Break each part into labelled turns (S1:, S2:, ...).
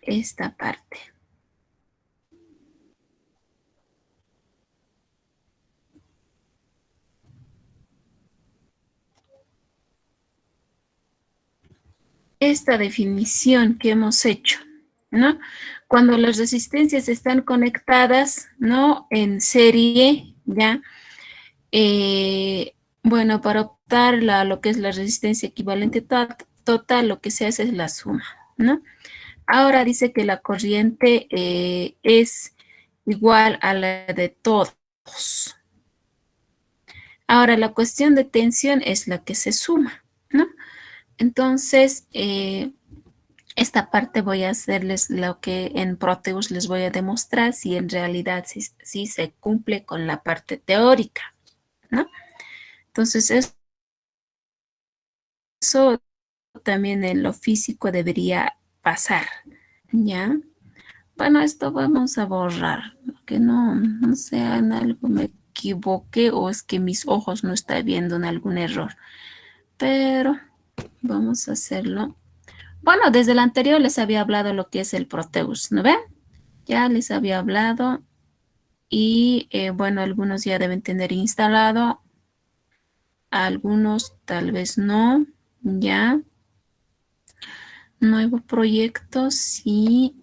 S1: esta parte. Esta definición que hemos hecho, ¿no? Cuando las resistencias están conectadas, ¿no? En serie, ¿ya? Bueno, para optar lo que es la resistencia equivalente total, lo que se hace es la suma, ¿no? Ahora dice que la corriente es igual a la de todos. Ahora, la cuestión de tensión es la que se suma, ¿no? Entonces, esta parte voy a hacerles lo que en Proteus les voy a demostrar si en realidad sí se cumple con la parte teórica, ¿no? Entonces, eso también en lo físico debería pasar, ¿ya? Bueno, esto vamos a borrar, que no sea en algo me equivoqué o es que mis ojos no están viendo en algún error, pero vamos a hacerlo. Bueno, desde el anterior les había hablado lo que es el Proteus, ¿no ven? Ya les había hablado y bueno, algunos ya deben tener instalado, algunos tal vez no, ya. Nuevo proyecto, sí,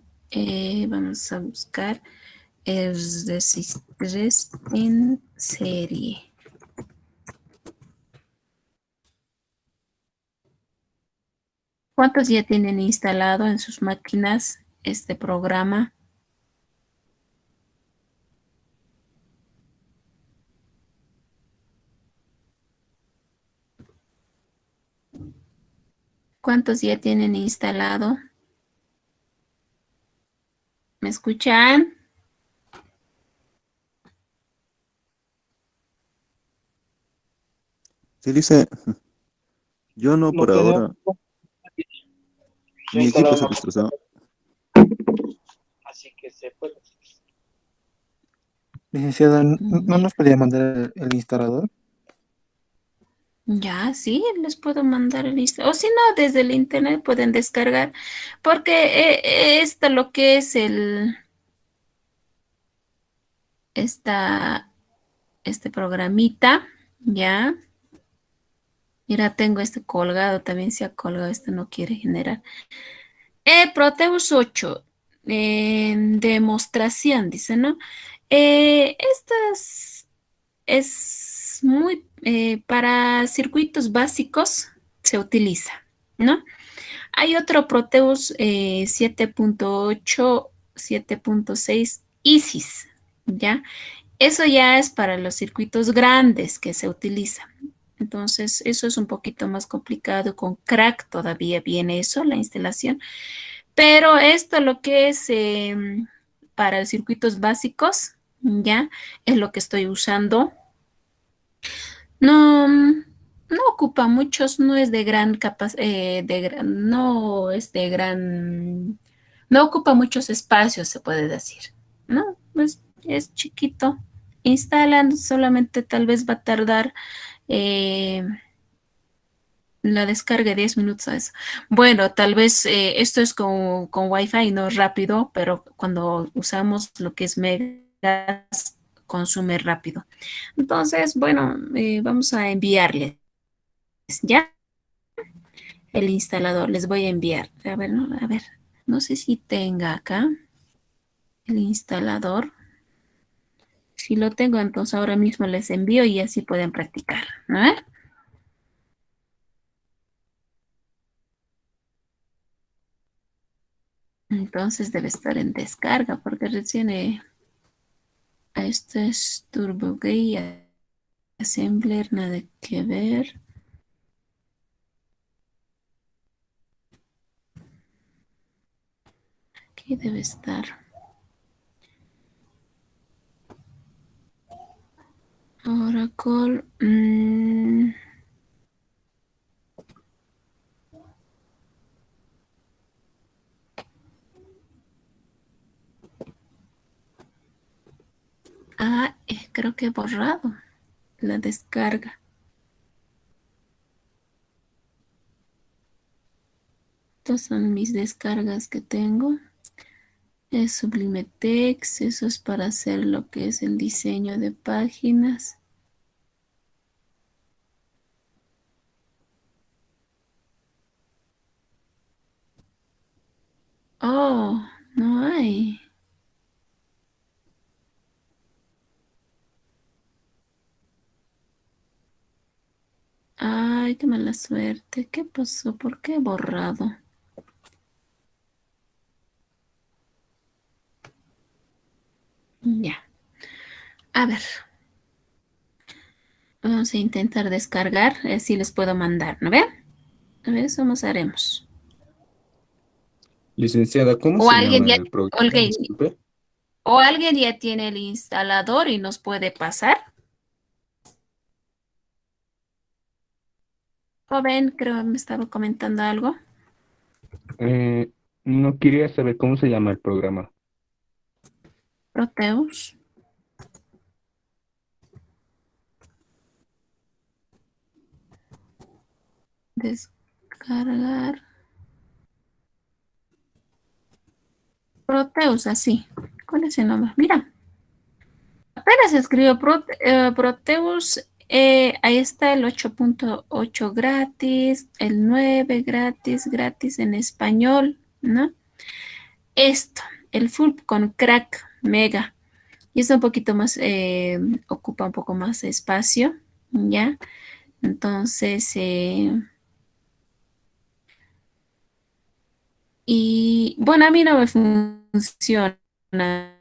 S1: vamos a buscar el resistor en serie. ¿Cuántos ya tienen instalado en sus máquinas este programa? ¿Cuántos ya tienen instalado? ¿Me escuchan?
S2: Sí, dice, yo no
S3: Lo
S2: por
S3: tenemos
S2: ahora,
S3: ya
S2: mi equipo
S3: instalado en
S2: se
S3: la
S2: destrozó.
S3: computadora, así que se puede.
S4: Licenciada, ¿no
S1: Mm,
S4: nos podría mandar el instalador?
S1: ya, sí, les puedo mandar el lista. O si no, desde el internet pueden descargar, porque esto lo que es esta, este programita, ya. Mira, tengo este colgado, también se ha colgado, este no quiere generar. Proteus 8, demostración, dice, ¿no? Esta es muy, para circuitos básicos se utiliza, ¿no? Hay otro Proteus 7.8, 7.6 ISIS, ¿ya? Eso ya es para los circuitos grandes que se utiliza. Entonces, eso es un poquito más complicado. Con crack todavía viene eso, la instalación. Pero esto lo que es para circuitos básicos, ya, es lo que estoy usando. No, no ocupa muchos, no es de gran capacidad, no es de gran, no ocupa muchos espacios, se puede decir, ¿no? Es chiquito. Instalan, solamente tal vez va a tardar eh, la descarga 10 minutos a eso. Bueno, tal vez esto es con Wi-Fi, no rápido, pero cuando usamos lo que es megas, consume rápido. Entonces, bueno, vamos a enviarles ya el instalador. Les voy a enviar. A ver, no sé si tenga acá el instalador. Si lo tengo, entonces ahora mismo les envío y así pueden practicar. ¿No? Entonces debe estar en descarga porque recién esto es Turbo Gay Assembler, nada que ver. Aquí debe estar. Oracle. Creo que he borrado la descarga. Estas son mis descargas que tengo. Es Sublime Text, eso es para hacer lo que es el diseño de páginas. Oh, no hay. Ay, qué mala suerte. ¿Qué pasó? ¿Por qué he borrado? Ya. A ver, vamos a intentar descargar. Si les puedo mandar, ¿no ve? A ver, eso más haremos.
S5: Licenciada, ¿cómo
S1: O
S5: se
S1: alguien
S5: llama
S1: ya,
S5: el programa?
S1: Olga,
S5: Disculpe.
S1: o alguien ya tiene el instalador y nos puede pasar. Joven, creo que me estaba comentando algo.
S5: Eh, no quería saber cómo se llama el programa.
S1: Proteus. Descargar. Proteus, así. ¿Cuál es el nombre? Mira, apenas escribió Proteus. Ahí está el 8.8 gratis, el 9 gratis, gratis en español, ¿no? Esto, el full con crack mega. Y es un poquito más, ocupa un poco más de espacio, ¿ya? Entonces, y bueno, a mí no me funciona, ¿no?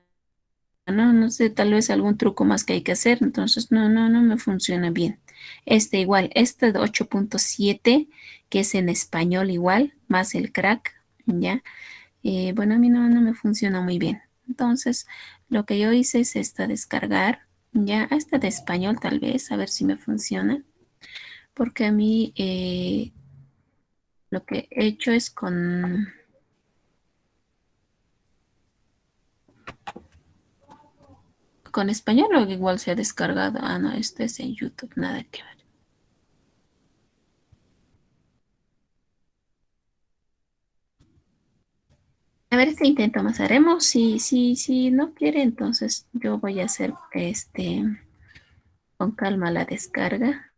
S1: No sé, tal vez algún truco más que hay que hacer, entonces no me funciona bien. Este igual, este de 8.7, que es en español igual, más el crack, ¿ya? Bueno, a mí no me funciona muy bien. Entonces, lo que yo hice es esta descargar, ya, esta de español tal vez, a ver si me funciona, porque a mí lo que he hecho es con español, o igual se ha descargado. Ah, no, este es en YouTube, nada que ver. A ver si intento más haremos. Si no quiere, entonces yo voy a hacer con calma la descarga.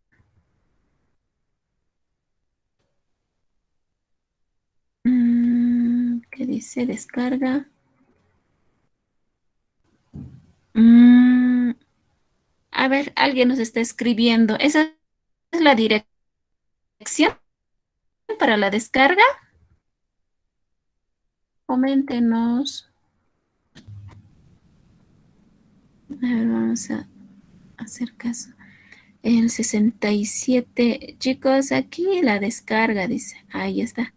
S1: ¿Qué dice? Descarga. Mm, a ver, alguien nos está escribiendo. ¿Esa es la dirección para la descarga? Coméntenos. A ver, vamos a hacer caso. El 67. Chicos, aquí la descarga, dice. Ahí está.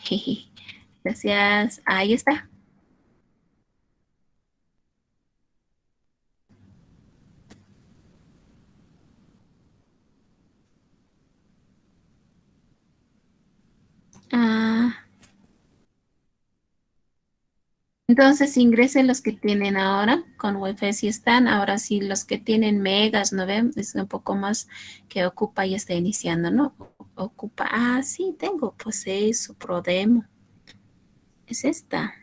S1: Jeje. Gracias. Ahí está. Ah, entonces ingresen los que tienen ahora con Wi-Fi si están. Ahora sí, los que tienen megas, ¿no ven? Es un poco más que ocupa y está iniciando, ¿no? Ocupa. Ah, sí, tengo. Pues eso, Prodemo. Es esta.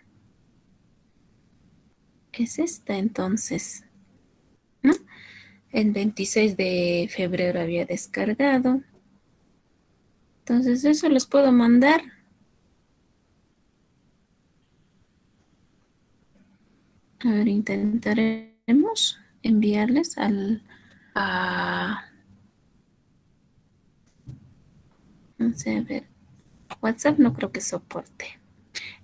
S1: Es esta entonces, ¿no? El 26 de febrero había descargado. Entonces eso les puedo mandar. A ver, intentaremos enviarles no sé, a ver, WhatsApp no creo que soporte.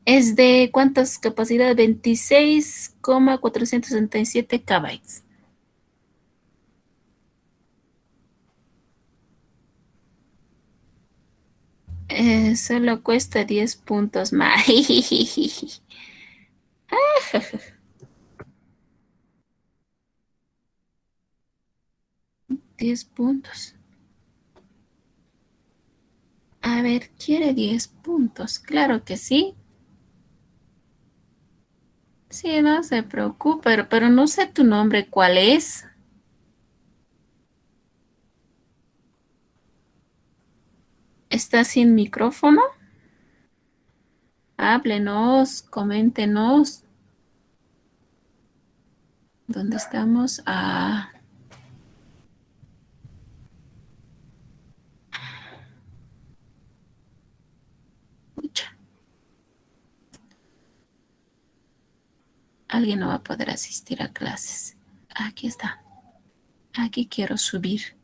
S1: Es de ¿cuántas capacidad? 26,467 KB. Solo cuesta 10 puntos más. 10 puntos. A ver, ¿quiere 10 puntos? Claro que sí. Sí, no se preocupe, pero no sé tu nombre, ¿cuál es? ¿Está sin micrófono? Háblenos, coméntenos. ¿Dónde estamos? Pucha. Alguien no va a poder asistir a clases. Aquí está. Aquí quiero subir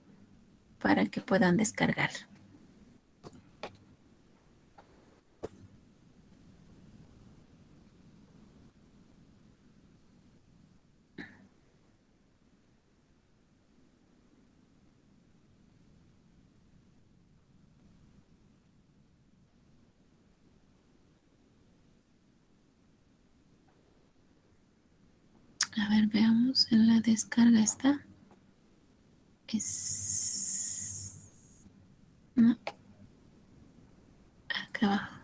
S1: para que puedan descargar. A ver, veamos. En la descarga está. No, acá abajo.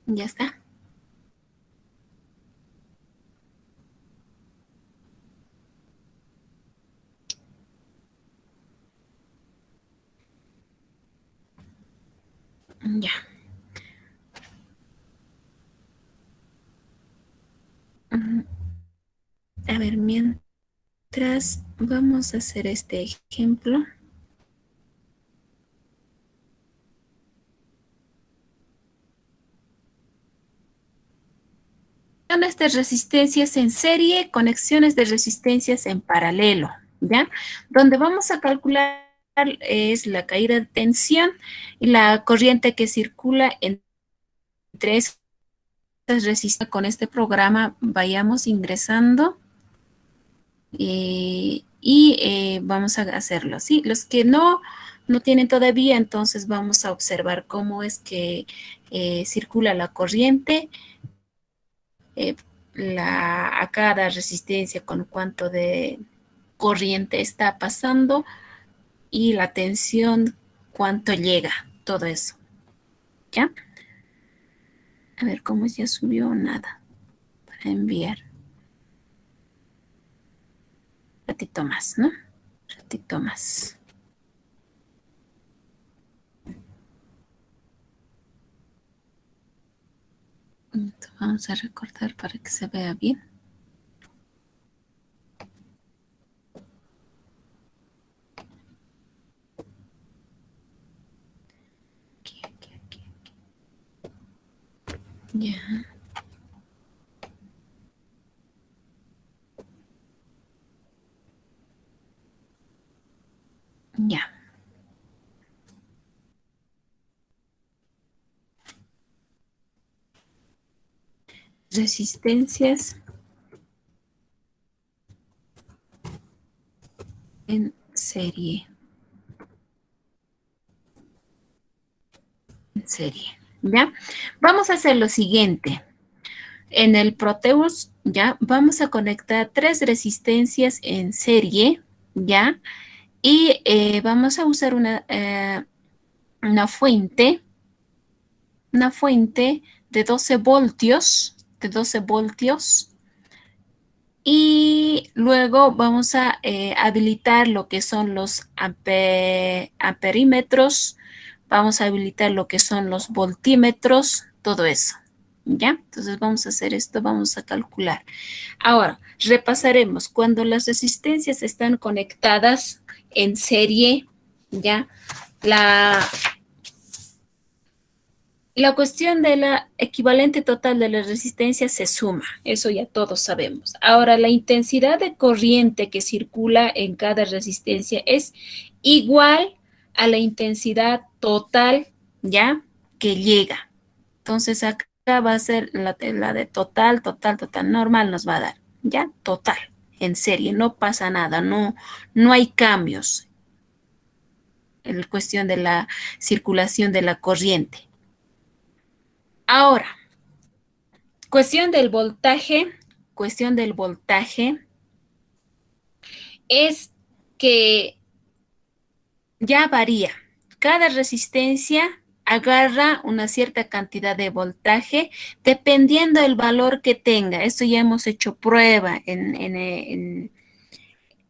S1: Ya está. Ya. A ver, mientras vamos a hacer este ejemplo. Conexiones de resistencias en serie, conexiones de resistencias en paralelo, ¿ya? Donde vamos a calcular es la caída de tensión y la corriente que circula entre esas resistencias. Con este programa vayamos ingresando vamos a hacerlo así. Los que no tienen todavía, entonces vamos a observar cómo es que circula la corriente, a cada resistencia con cuánto de corriente está pasando y la tensión cuánto llega, todo eso. ¿Ya? A ver cómo ya subió nada para enviar. Un ratito más, ¿no? Un ratito más. Entonces vamos a recortar para que se vea bien. Aquí. Ya. Ya. Resistencias en serie. En serie. ¿Ya? Vamos a hacer lo siguiente. En el Proteus, ¿ya? Vamos a conectar 3 resistencias en serie, ¿ya? Y vamos a usar una fuente de 12 voltios, y luego vamos a habilitar lo que son los amperímetros, vamos a habilitar lo que son los voltímetros, todo eso, ¿ya? Entonces vamos a hacer esto, vamos a calcular. Ahora, repasaremos. Cuando las resistencias están conectadas en serie, ¿ya? La cuestión de la equivalente total de la resistencia se suma, eso ya todos sabemos. Ahora, la intensidad de corriente que circula en cada resistencia es igual a la intensidad total, ¿ya? Que llega. Entonces, acá va a ser la de total, normal nos va a dar, ¿ya? Total, en serie, no pasa nada, no hay cambios en cuestión de la circulación de la corriente. Ahora, cuestión del voltaje es que ya varía. Cada resistencia agarra una cierta cantidad de voltaje dependiendo del valor que tenga. Esto ya hemos hecho prueba en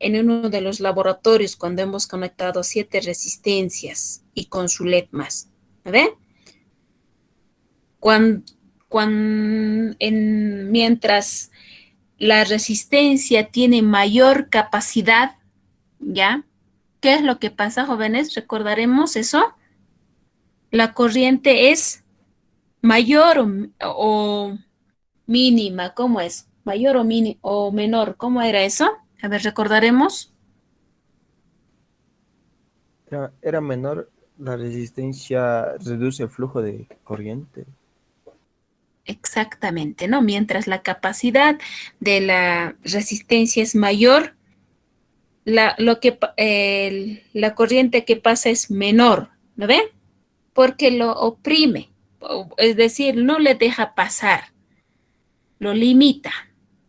S1: en uno de los laboratorios cuando hemos conectado 7 resistencias y con su LED más. ¿A ver? Mientras la resistencia tiene mayor capacidad, ¿ya? ¿Qué es lo que pasa, jóvenes? ¿Recordaremos eso? La corriente es mayor o mínima, ¿cómo es? Mayor o menor, ¿cómo era eso? A ver, recordaremos.
S6: Era menor, la resistencia reduce el flujo de corriente.
S1: Exactamente, ¿no? Mientras la capacidad de la resistencia es mayor, la corriente que pasa es menor, ¿no ven? Porque lo oprime, es decir, no le deja pasar, lo limita,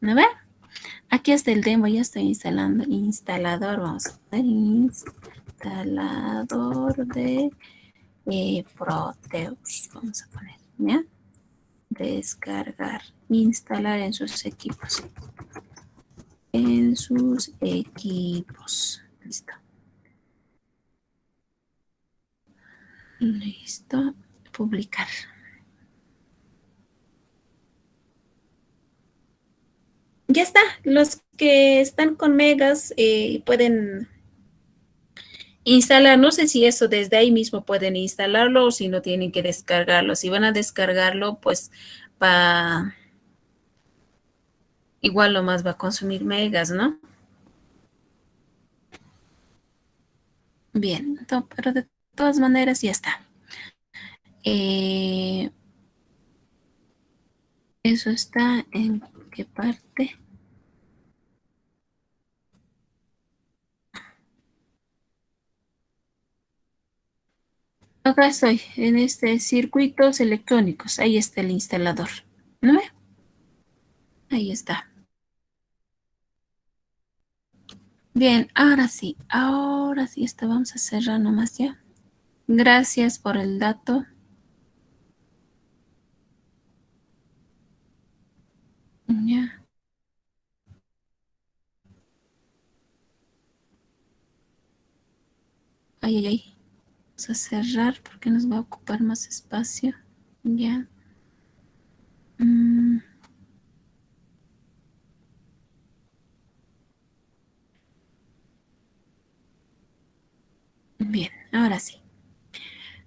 S1: ¿no ven? Aquí está el demo, ya estoy instalando, instalador, vamos a poner instalador de Proteus, vamos a poner, ¿ya? Descargar, instalar en sus equipos. En sus equipos. Listo. Listo. Publicar. Ya está. Los que están con megas pueden instalar. No sé si eso desde ahí mismo pueden instalarlo o si no tienen que descargarlo. Si van a descargarlo, pues igual lo más va a consumir megas, ¿no? Bien, pero de todas maneras ya está. Eso está en qué parte. Acá estoy, en este circuitos electrónicos. Ahí está el instalador. ¿No ve? Ahí está. Bien, ahora sí, esto vamos a cerrar nomás ya. Gracias por el dato. Ya. Ay, ay, ay. Vamos a cerrar porque nos va a ocupar más espacio. Ya. Bien, ahora sí.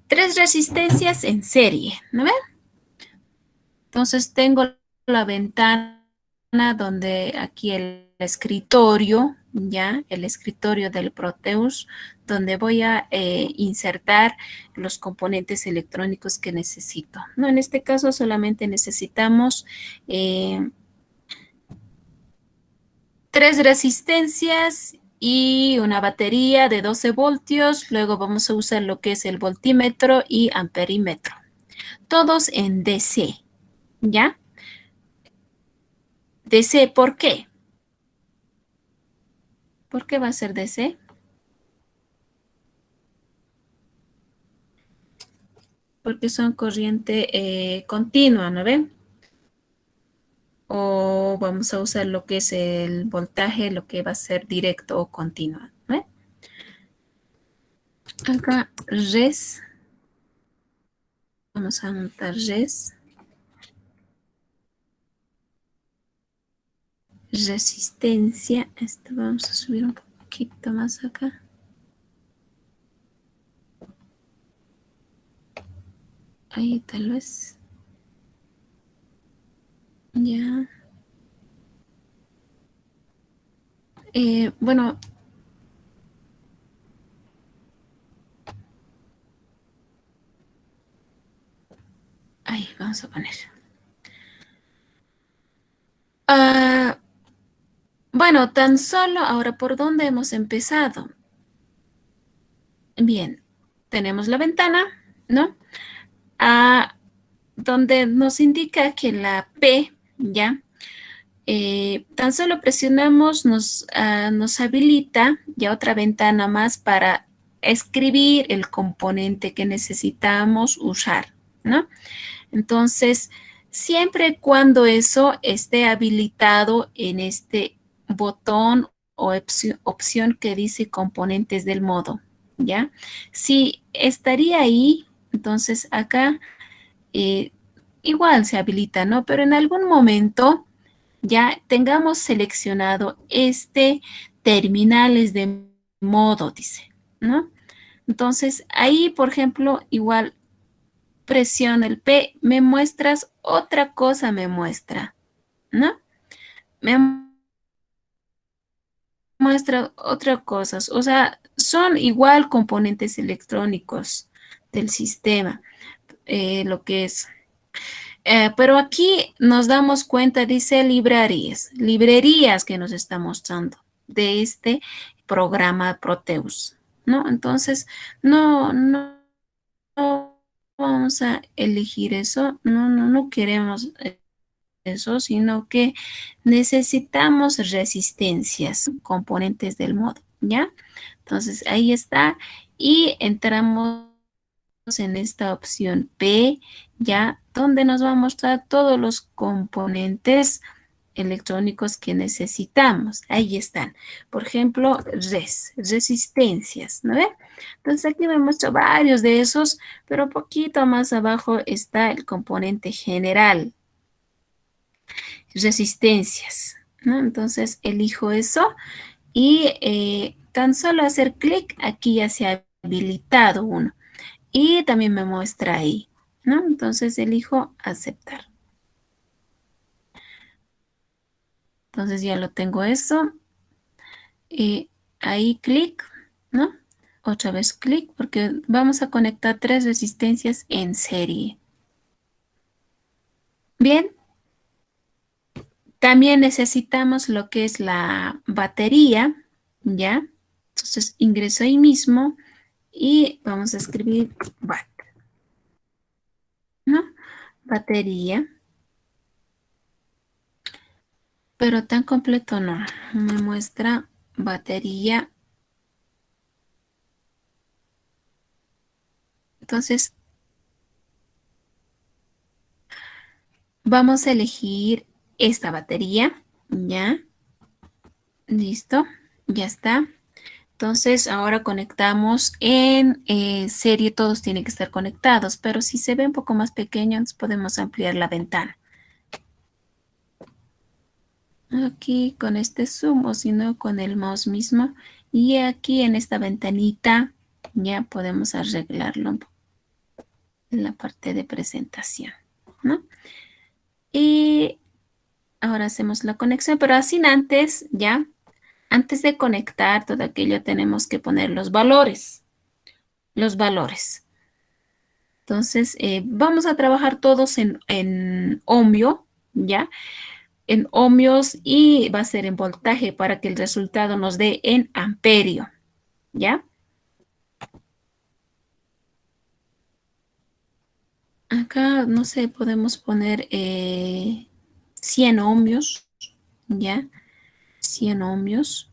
S1: 3 resistencias en serie, ¿no ven? Entonces tengo la ventana donde aquí el escritorio, ya, el escritorio del Proteus, donde voy a insertar los componentes electrónicos que necesito. No, en este caso solamente necesitamos 3 resistencias y una batería de 12 voltios. Luego vamos a usar lo que es el voltímetro y amperímetro. Todos en DC, ¿ya? DC, ¿por qué? ¿Por qué va a ser DC? Porque son corriente continua, ¿no ven? O vamos a usar lo que es el voltaje, lo que va a ser directo o continua, ¿no ven? Acá, res. Vamos a anotar res. Resistencia. Esto vamos a subir un poquito más acá. Ahí tal vez. Ya. Bueno. Ahí vamos a poner. Bueno, tan solo ahora, ¿por dónde hemos empezado? Bien, tenemos la ventana, ¿no? Donde nos indica que la P, ¿ya? Tan solo presionamos, nos habilita ya otra ventana más para escribir el componente que necesitamos usar, ¿no? Entonces, siempre cuando eso esté habilitado en este botón opción que dice componentes del modo, ¿ya? Si estaría ahí, entonces acá igual se habilita, ¿no? Pero en algún momento ya tengamos seleccionado terminales de modo, dice, ¿no? Entonces ahí, por ejemplo, igual presiono el P, me muestras otra cosa, me muestra, ¿no? Me muestra otra cosa, o sea, son igual componentes electrónicos del sistema, lo que es. Pero aquí nos damos cuenta, dice librerías que nos está mostrando de este programa Proteus, ¿no? Entonces, no vamos a elegir eso, no queremos eso, sino que necesitamos resistencias, componentes del modo, ¿ya? Entonces, ahí está y entramos en esta opción P, ya donde nos va a mostrar todos los componentes electrónicos que necesitamos. Ahí están. Por ejemplo, resistencias, ¿no ve? Entonces aquí me muestra varios de esos, pero un poquito más abajo está el componente general, resistencias, ¿no? Entonces elijo eso y tan solo hacer clic, aquí ya se ha habilitado uno. Y también me muestra ahí, ¿no? Entonces elijo aceptar. Entonces ya lo tengo eso. Ahí clic, ¿no? Otra vez clic porque vamos a conectar 3 resistencias en serie. Bien. También necesitamos lo que es la batería, ¿ya? Entonces ingreso ahí mismo y vamos a escribir BAT, ¿no? Batería. Pero tan completo no. Me muestra batería. Entonces, vamos a elegir esta batería. Ya. Listo. Ya está. Entonces, ahora conectamos en serie. Todos tienen que estar conectados. Pero si se ve un poco más pequeño, entonces podemos ampliar la ventana. Aquí con este zoom o si no con el mouse mismo. Y aquí en esta ventanita ya podemos arreglarlo un poco en la parte de presentación, ¿no? Y ahora hacemos la conexión, pero así antes, ya, antes de conectar todo aquello tenemos que poner los valores. Los valores. Entonces, vamos a trabajar todos en ohmio, ¿ya? En ohmios y va a ser en voltaje para que el resultado nos dé en amperio, ¿ya? Acá, no sé, podemos poner 100 ohmios, ¿ya? 100 ohmios.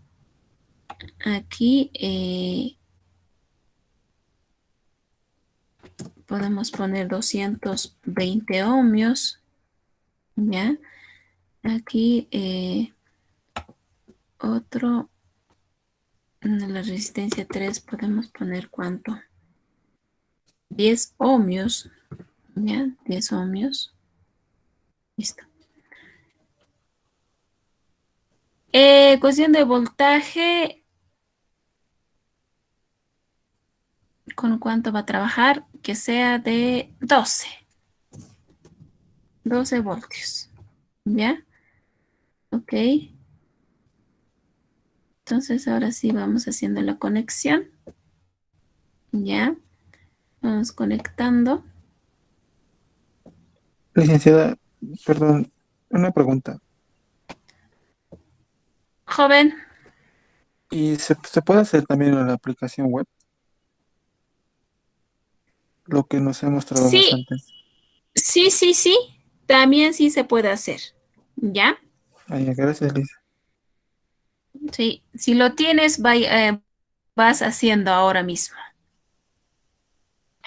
S1: Aquí podemos poner 220 ohmios, ¿ya? Aquí otro, la resistencia 3 podemos poner ¿cuánto? 10 ohmios, ¿ya? 10 ohmios. Listo. Cuestión de voltaje, ¿con cuánto va a trabajar? Que sea de 12 voltios, ¿ya? Ok. Entonces ahora sí vamos haciendo la conexión, ¿ya? Vamos conectando.
S4: Licenciada, perdón, una pregunta.
S1: Joven,
S4: ¿Y se puede hacer también en la aplicación web? Lo que nos ha mostrado más
S1: sí,
S4: antes.
S1: sí, también sí se puede hacer, ¿ya?
S4: Ay, gracias, Liz.
S1: Sí, si lo tienes, vas haciendo ahora mismo,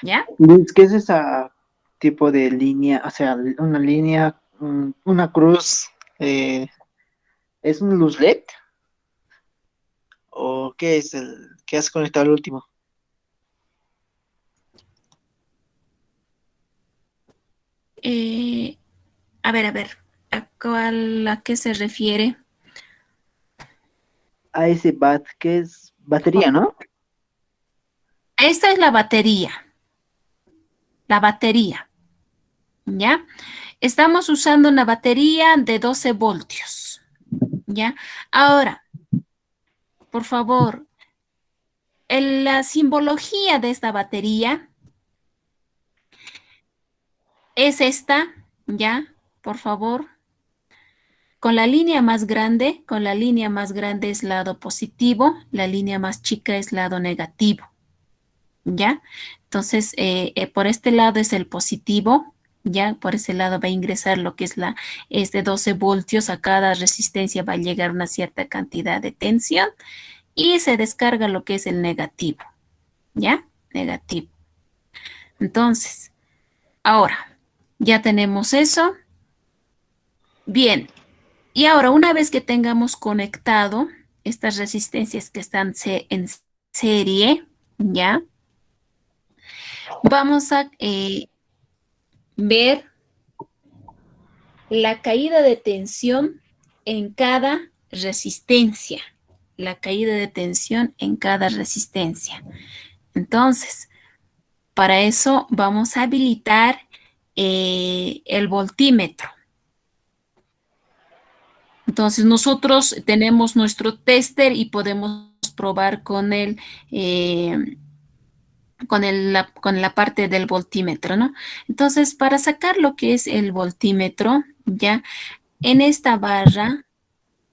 S1: ¿ya?
S7: Liz, ¿qué es esa tipo de línea? O sea, una línea, una cruz, ¿es un luz LED? ¿qué es el que has conectado al último?
S1: Eh, a ver, ¿a qué se refiere?
S7: A ese bat, que es batería, ¿no?
S1: Esta es la batería, ¿ya? Estamos usando una batería de 12 voltios, ¿ya? Ahora, por favor, la simbología de esta batería es esta, ¿ya? Por favor, con la línea más grande es lado positivo, la línea más chica es lado negativo, ¿ya? Entonces, por este lado es el positivo, ¿ya? Por ese lado va a ingresar lo que es de 12 voltios, a cada resistencia va a llegar una cierta cantidad de tensión y se descarga lo que es el negativo, ¿ya? Negativo. Entonces, ahora, ya tenemos eso. Bien, y ahora una vez que tengamos conectado estas resistencias que están en serie, ¿ya? Vamos a ver la caída de tensión en cada resistencia. La caída de tensión en cada resistencia. Entonces, para eso vamos a habilitar el voltímetro. Entonces, nosotros tenemos nuestro tester y podemos probar con con la parte del voltímetro, ¿no? Entonces, para sacar lo que es el voltímetro, ya en esta barra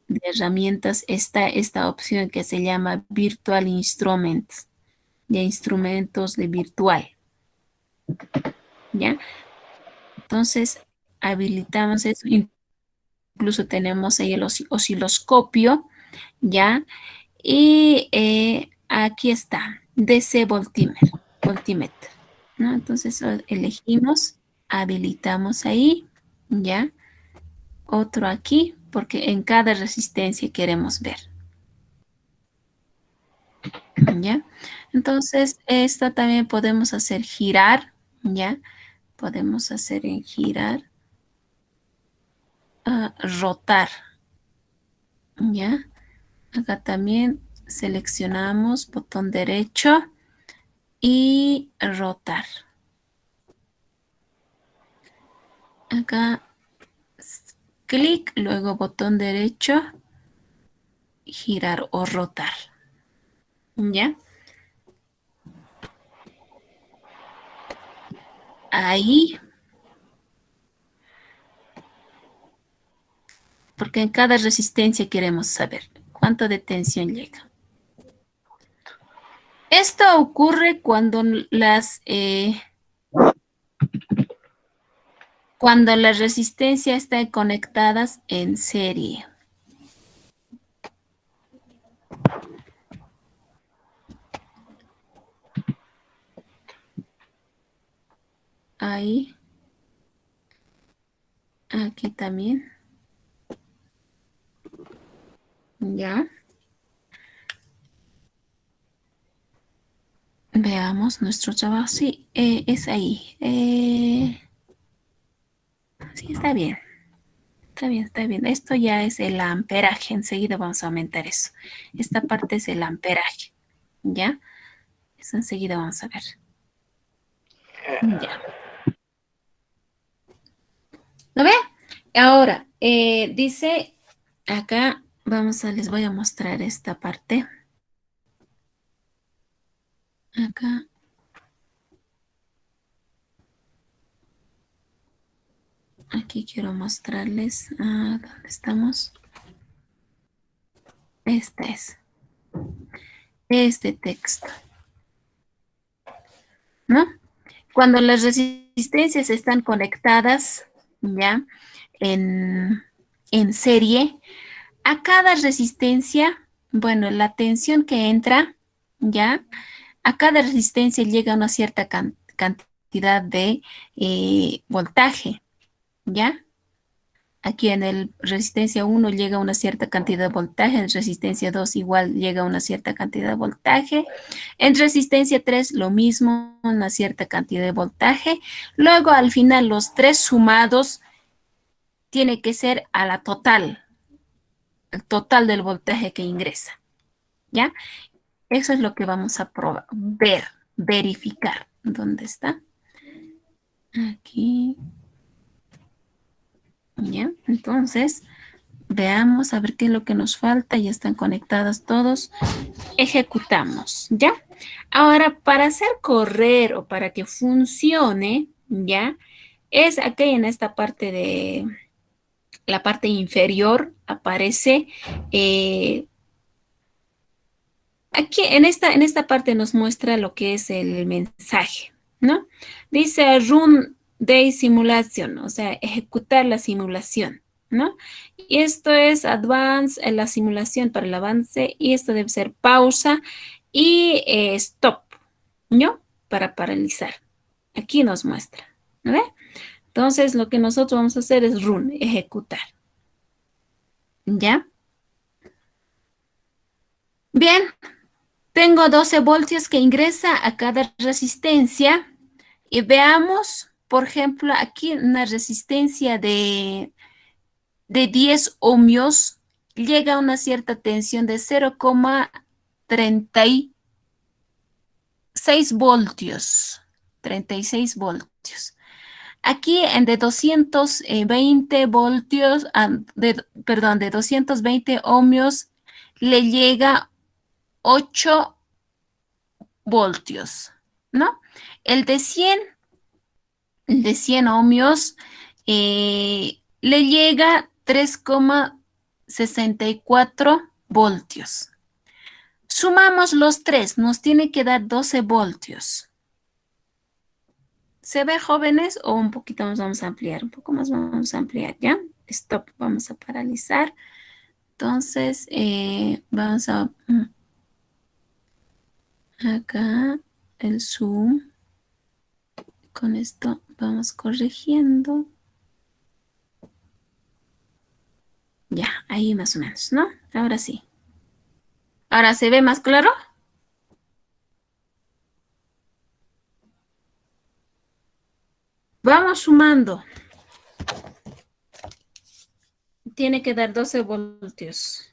S1: de herramientas está esta opción que se llama Virtual Instruments, de instrumentos de virtual, ¿ya? Entonces, habilitamos eso. Incluso tenemos ahí el osciloscopio, ¿ya? Y aquí está, DC voltímetro, ¿no? Entonces elegimos, habilitamos ahí, ¿ya? Otro aquí, porque en cada resistencia queremos ver, ¿ya? Entonces, esta también podemos hacer girar, ¿ya? Podemos hacer en girar, rotar, ¿ya? Acá también seleccionamos botón derecho y rotar. Acá clic, luego botón derecho, girar o rotar. ¿Ya? Ahí. Porque en cada resistencia queremos saber cuánto de tensión llega. Esto ocurre cuando las resistencias están conectadas en serie. Ahí. Aquí también. Ya. Veamos nuestro trabajo. Sí, es ahí. Sí, está bien. Está bien, está bien. Esto ya es el amperaje. Enseguida vamos a aumentar eso. Esta parte es el amperaje. ¿Ya? Eso enseguida vamos a ver. Ya. ¿Lo ve? Ahora, dice acá, les voy a mostrar esta parte. Acá. Aquí quiero mostrarles. ¿Dónde estamos? Este es. Este texto. ¿No? Cuando las resistencias están conectadas, ¿ya? En serie, a cada resistencia, bueno, la tensión que entra, ¿ya? A cada resistencia llega una cierta cantidad de voltaje, ¿ya? Aquí en el resistencia 1 llega a una cierta cantidad de voltaje, en resistencia 2 igual llega a una cierta cantidad de voltaje, en resistencia 3 lo mismo, una cierta cantidad de voltaje. Luego al final los tres sumados tiene que ser a la total, el total del voltaje que ingresa, ¿ya? Eso es lo que vamos a probar, verificar. ¿Dónde está? Aquí. ¿Ya? Entonces, veamos a ver qué es lo que nos falta. Ya están conectados todos. Ejecutamos, ¿ya? Ahora, para hacer correr o para que funcione, ¿ya? Es aquí en esta parte de la parte inferior aparece aquí en esta parte nos muestra lo que es el mensaje, ¿no? Dice run day simulation, o sea, ejecutar la simulación, ¿no? Y esto es advance, la simulación para el avance, y esto debe ser pausa y stop, ¿no? Para paralizar. Aquí nos muestra, ¿no ve? Entonces, lo que nosotros vamos a hacer es run, ejecutar. ¿Ya? Bien, tengo 12 voltios que ingresa a cada resistencia y veamos, por ejemplo, aquí una resistencia de 10 ohmios llega a una cierta tensión de 0,36 voltios. 36 voltios. Aquí en de 220 voltios, perdón, de 220 ohmios le llega 8 voltios, ¿no? El de 100 ohmios le llega 3,64 voltios. Sumamos los tres, nos tiene que dar 12 voltios. ¿Se ve, jóvenes? O un poquito más vamos a ampliar, un poco más vamos a ampliar, ¿ya? Stop, vamos a paralizar. Entonces, vamos a... acá, el zoom. Con esto vamos corrigiendo. Ya, ahí más o menos, ¿no? Ahora sí. ¿Ahora se ve más claro? Vamos sumando. Tiene que dar 12 voltios.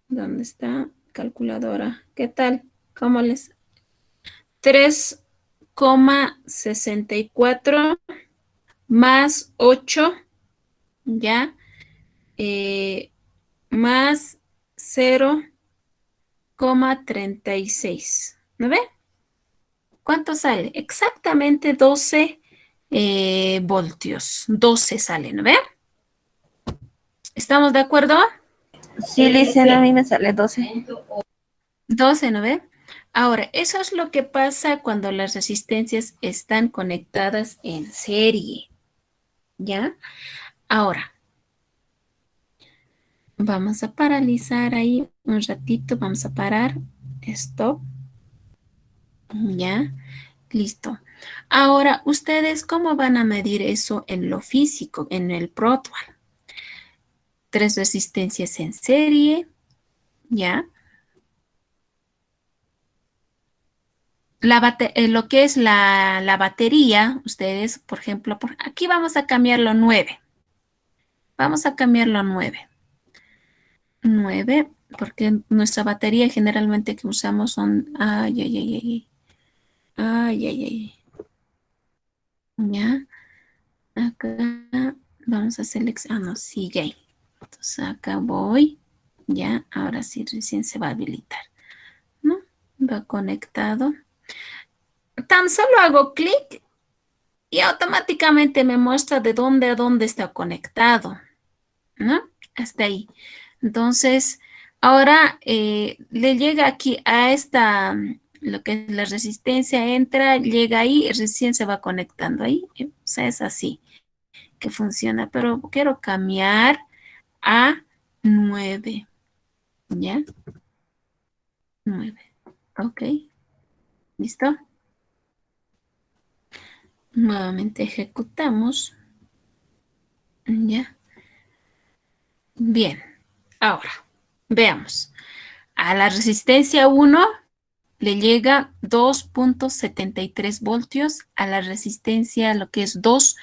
S1: ¿Dónde está? Calculadora. ¿Qué tal? ¿Cómo les? 3,64 más 8, ¿ya? Más 0,36. ¿No ve? ¿Cuánto sale? Exactamente 12 voltios. 12 sale, ¿no ve? ¿Estamos de acuerdo?
S8: Sí, dicen, a mí me sale 12.
S1: 12, ¿no ve? Ahora, eso es lo que pasa cuando las resistencias están conectadas en serie, ¿ya? Ahora, vamos a paralizar ahí un ratito, vamos a parar, stop, ¿ya? Listo. Ahora, ¿ustedes cómo van a medir eso en lo físico, en el Protoal? 3 resistencias en serie, ¿ya? Lo que es la batería, ustedes, por ejemplo, aquí vamos a cambiarlo a 9. Vamos a cambiarlo a 9. 9, porque nuestra batería generalmente que usamos son... Ay, ay, ay, ay. Ay, ay, ay. Ya. Acá vamos a seleccionar. Ah, no, sigue ahí. Entonces acá voy. Ya, ahora sí recién se va a habilitar. ¿No? Va conectado. Tan solo hago clic y automáticamente me muestra de dónde a dónde está conectado, ¿no? Hasta ahí. Entonces, ahora le llega aquí a esta, lo que es la resistencia, entra, llega ahí y recién se va conectando ahí. O sea, es así que funciona, pero quiero cambiar a 9, ¿ya? 9, ok, ¿listo? Nuevamente ejecutamos. Ya. Bien. Ahora, veamos. A la resistencia 1 le llega 2.73 voltios. A la resistencia, lo que es 2,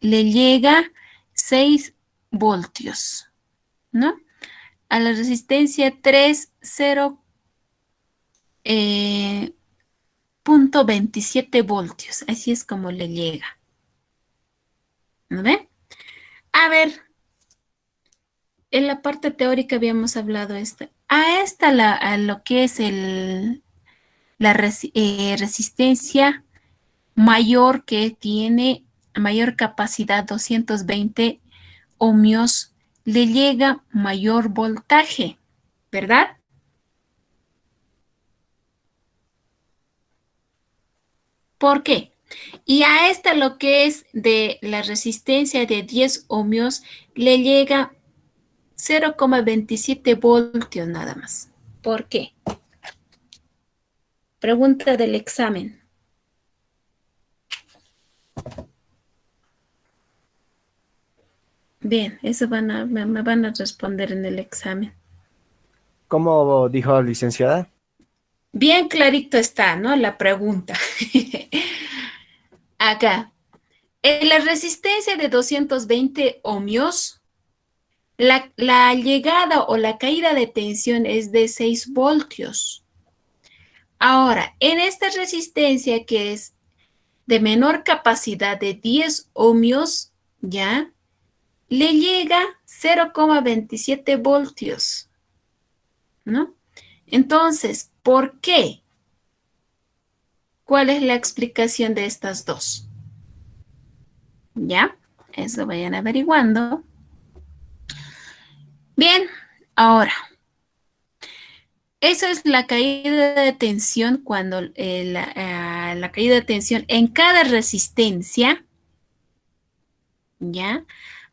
S1: le llega 6 voltios, ¿no? A la resistencia 3, 0.27 voltios. Así es como le llega. ¿No ve? A ver, en la parte teórica habíamos hablado a lo que es la resistencia mayor que tiene mayor capacidad 220 ohmios, le llega mayor voltaje, ¿verdad? ¿Por qué? Y a esta lo que es de la resistencia de 10 ohmios le llega 0,27 voltios nada más. ¿Por qué? Pregunta del examen. Bien, eso me van a responder en el examen.
S6: ¿Cómo dijo licenciada?
S1: Bien clarito está, ¿no? La pregunta. Acá. En la resistencia de 220 ohmios, la llegada o la caída de tensión es de 6 voltios. Ahora, en esta resistencia que es de menor capacidad de 10 ohmios, ¿ya? Le llega 0,27 voltios, ¿no? Entonces, ¿por qué? ¿Cuál es la explicación de estas dos? ¿Ya? Eso vayan averiguando. Bien, ahora, eso es la caída de tensión cuando la caída de tensión en cada resistencia, ¿ya?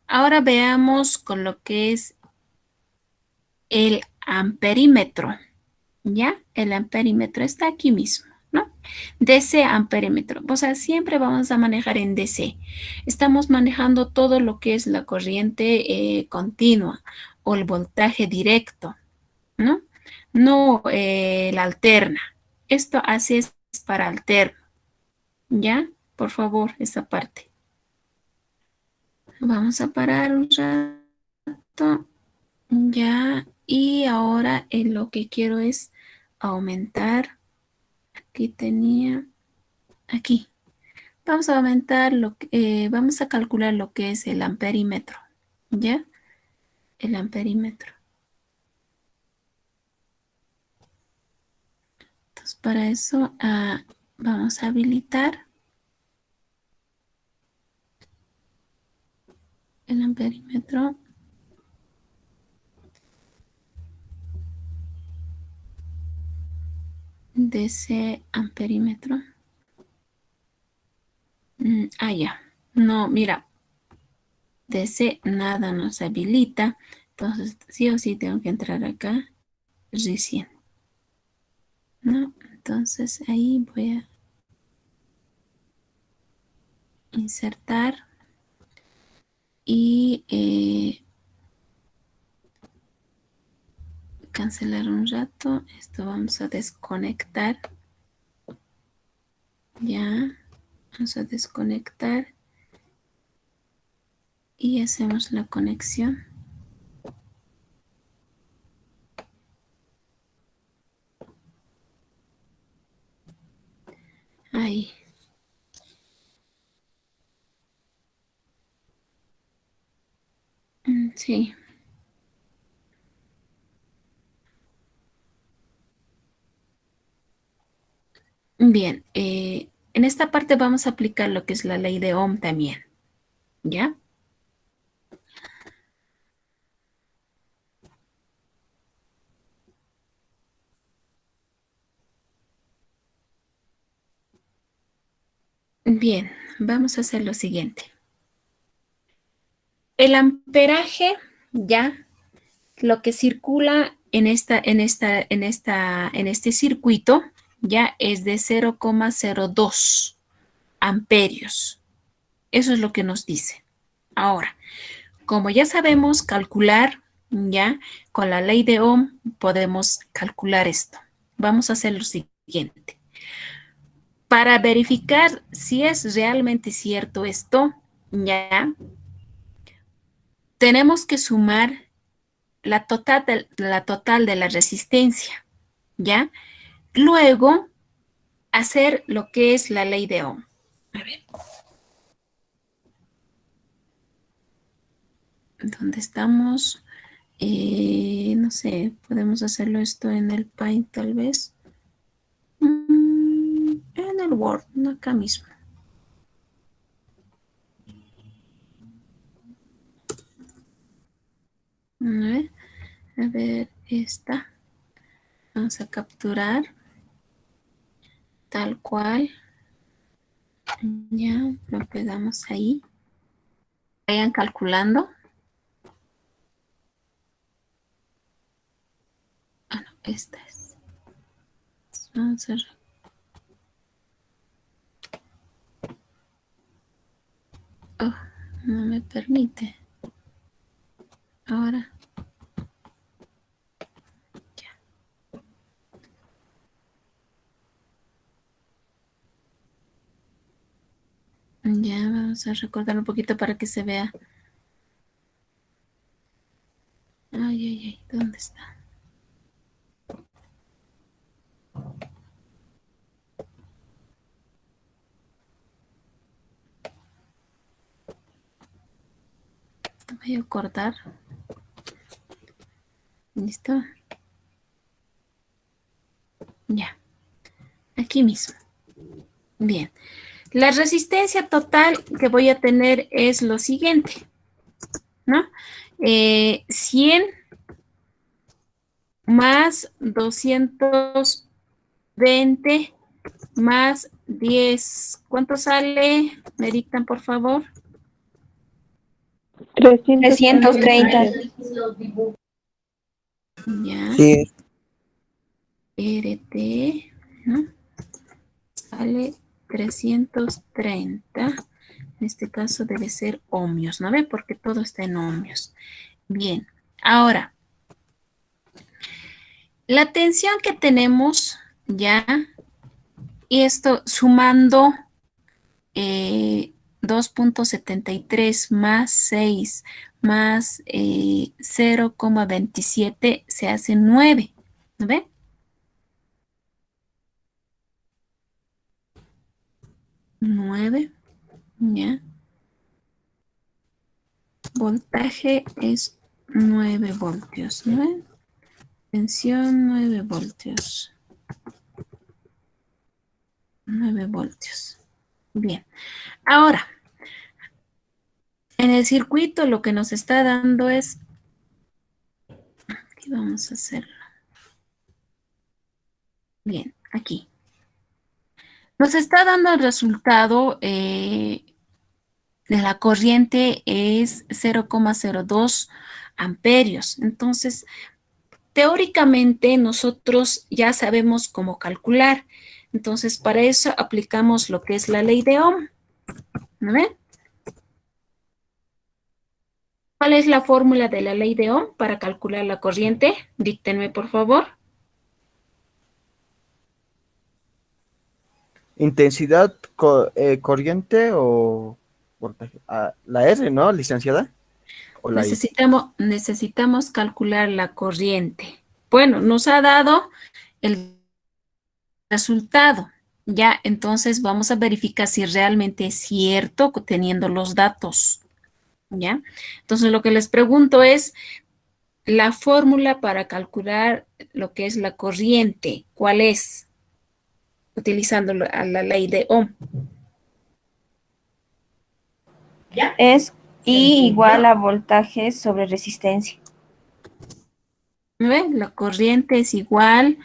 S1: Ahora veamos con lo que es el amperímetro, ¿ya? El amperímetro está aquí mismo, ¿no? DC amperímetro, o sea, siempre vamos a manejar en DC. Estamos manejando todo lo que es la corriente continua o el voltaje directo, ¿no? No la alterna. Esto así es para alterno, ¿ya? Por favor, esa parte. Vamos a parar un rato. Ya, y ahora lo que quiero es aumentar. Aquí tenía, aquí. Vamos a aumentar vamos a calcular lo que es el amperímetro. ¿Ya? El amperímetro. Entonces, para eso vamos a habilitar el amperímetro. De ese amperímetro. Ya. No, mira. De ese nada nos habilita. Entonces, sí o sí tengo que entrar acá recién. ¿No? Entonces, ahí voy a insertar y cancelar un rato. Esto vamos a desconectar. Ya. Vamos a desconectar. Y hacemos la conexión. Ahí. Sí. Bien. En esta parte vamos a aplicar lo que es la ley de Ohm también. ¿Ya? Bien, vamos a hacer lo siguiente. El amperaje, ya, lo que circula en este circuito, ya es de 0,02 amperios, Eso es lo que nos dice. Ahora, como ya sabemos calcular, ya con la ley de Ohm podemos calcular esto. Vamos a hacer lo siguiente. Para verificar si es realmente cierto esto, ya tenemos que sumar la total de la resistencia, ¿ya? Luego, hacer lo que es la ley de Ohm. A ver. ¿Dónde estamos? No sé, podemos hacerlo esto en el Paint tal vez. En el Word, no acá mismo. A ver, esta. Vamos a capturar. Tal cual. Ya, lo pegamos ahí. Vayan calculando. Ah, no, esta es. Vamos a... Oh, no me permite. Ahora. Ya, vamos a recordar un poquito para que se vea. Ay, ay, ay, ¿dónde está? Voy a cortar. ¿Listo? Ya. Aquí mismo. Bien. La resistencia total que voy a tener es lo siguiente, ¿no? 100 más 220 más 10. ¿Cuánto sale? ¿Me dictan, por favor?
S8: 330.
S1: Ya.
S6: Sí,
S1: RT, ¿no? Sale 330. En este caso debe ser ohmios, ¿no ve? Porque todo está en ohmios. Bien. Ahora, la tensión que tenemos ya, y esto sumando 2.73 más 6 más 0,27 se hace 9, ¿no ve? 9, ya. Voltaje es 9 voltios, ¿no ve? Tensión 9 voltios. 9 voltios. Bien. Ahora, en el circuito lo que nos está dando es... Aquí vamos a hacerlo. Bien, aquí. Nos está dando el resultado de la corriente es 0,02 amperios. Entonces, teóricamente nosotros ya sabemos cómo calcular. Entonces, para eso aplicamos lo que es la ley de Ohm. ¿No ven? ¿Cuál es la fórmula de la ley de Ohm para calcular la corriente? Díctenme, por favor.
S6: intensidad corriente o voltaje. Ah, la R, ¿no, licenciada? ¿O la I?
S1: Necesitamos calcular la corriente. Bueno, nos ha dado el resultado. Ya, entonces vamos a verificar si realmente es cierto teniendo los datos. ¿Ya? Entonces lo que les pregunto es la fórmula para calcular lo que es la corriente. ¿Cuál es? Utilizando la ley de Ohm.
S8: Es I igual a voltaje sobre resistencia.
S1: ¿No ven? La corriente es igual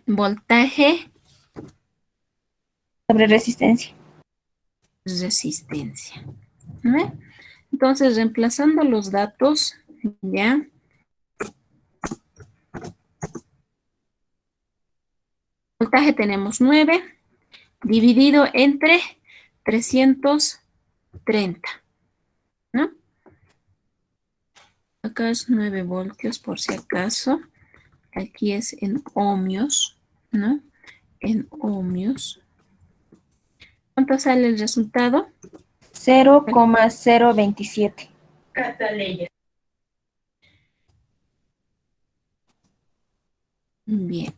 S1: voltaje
S8: Sobre resistencia.
S1: resistencia. ¿No ven? Entonces, reemplazando los datos, ya. Voltaje tenemos 9, dividido entre 330, ¿no? Acá es 9 voltios por si acaso. Aquí es en ohmios, ¿no? En ohmios. ¿Cuánto sale el resultado?
S8: 0,027.
S1: Bien.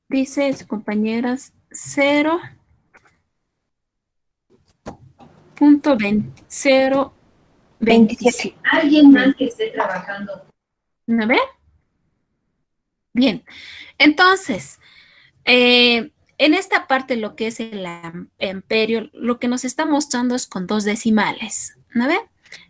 S1: Dice su compañeras 0.027.
S8: Alguien más que esté trabajando.
S1: ¿No ve? Bien. Entonces, en esta parte lo que es el amperio, lo que nos está mostrando es con 2 decimales. ¿No ve?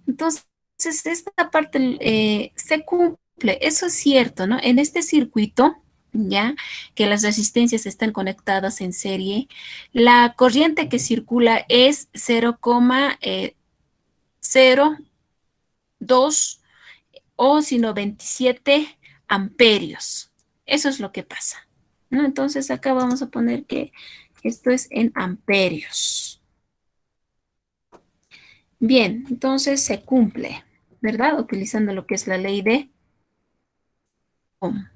S1: Entonces, esta parte se cumple. Eso es cierto, ¿no? En este circuito, ya que las resistencias están conectadas en serie, la corriente que circula es 0,02 o sino 27 amperios. Eso es lo que pasa, ¿no? Entonces acá vamos a poner que esto es en amperios. Bien, entonces se cumple, ¿verdad? Utilizando lo que es la ley de Ohm.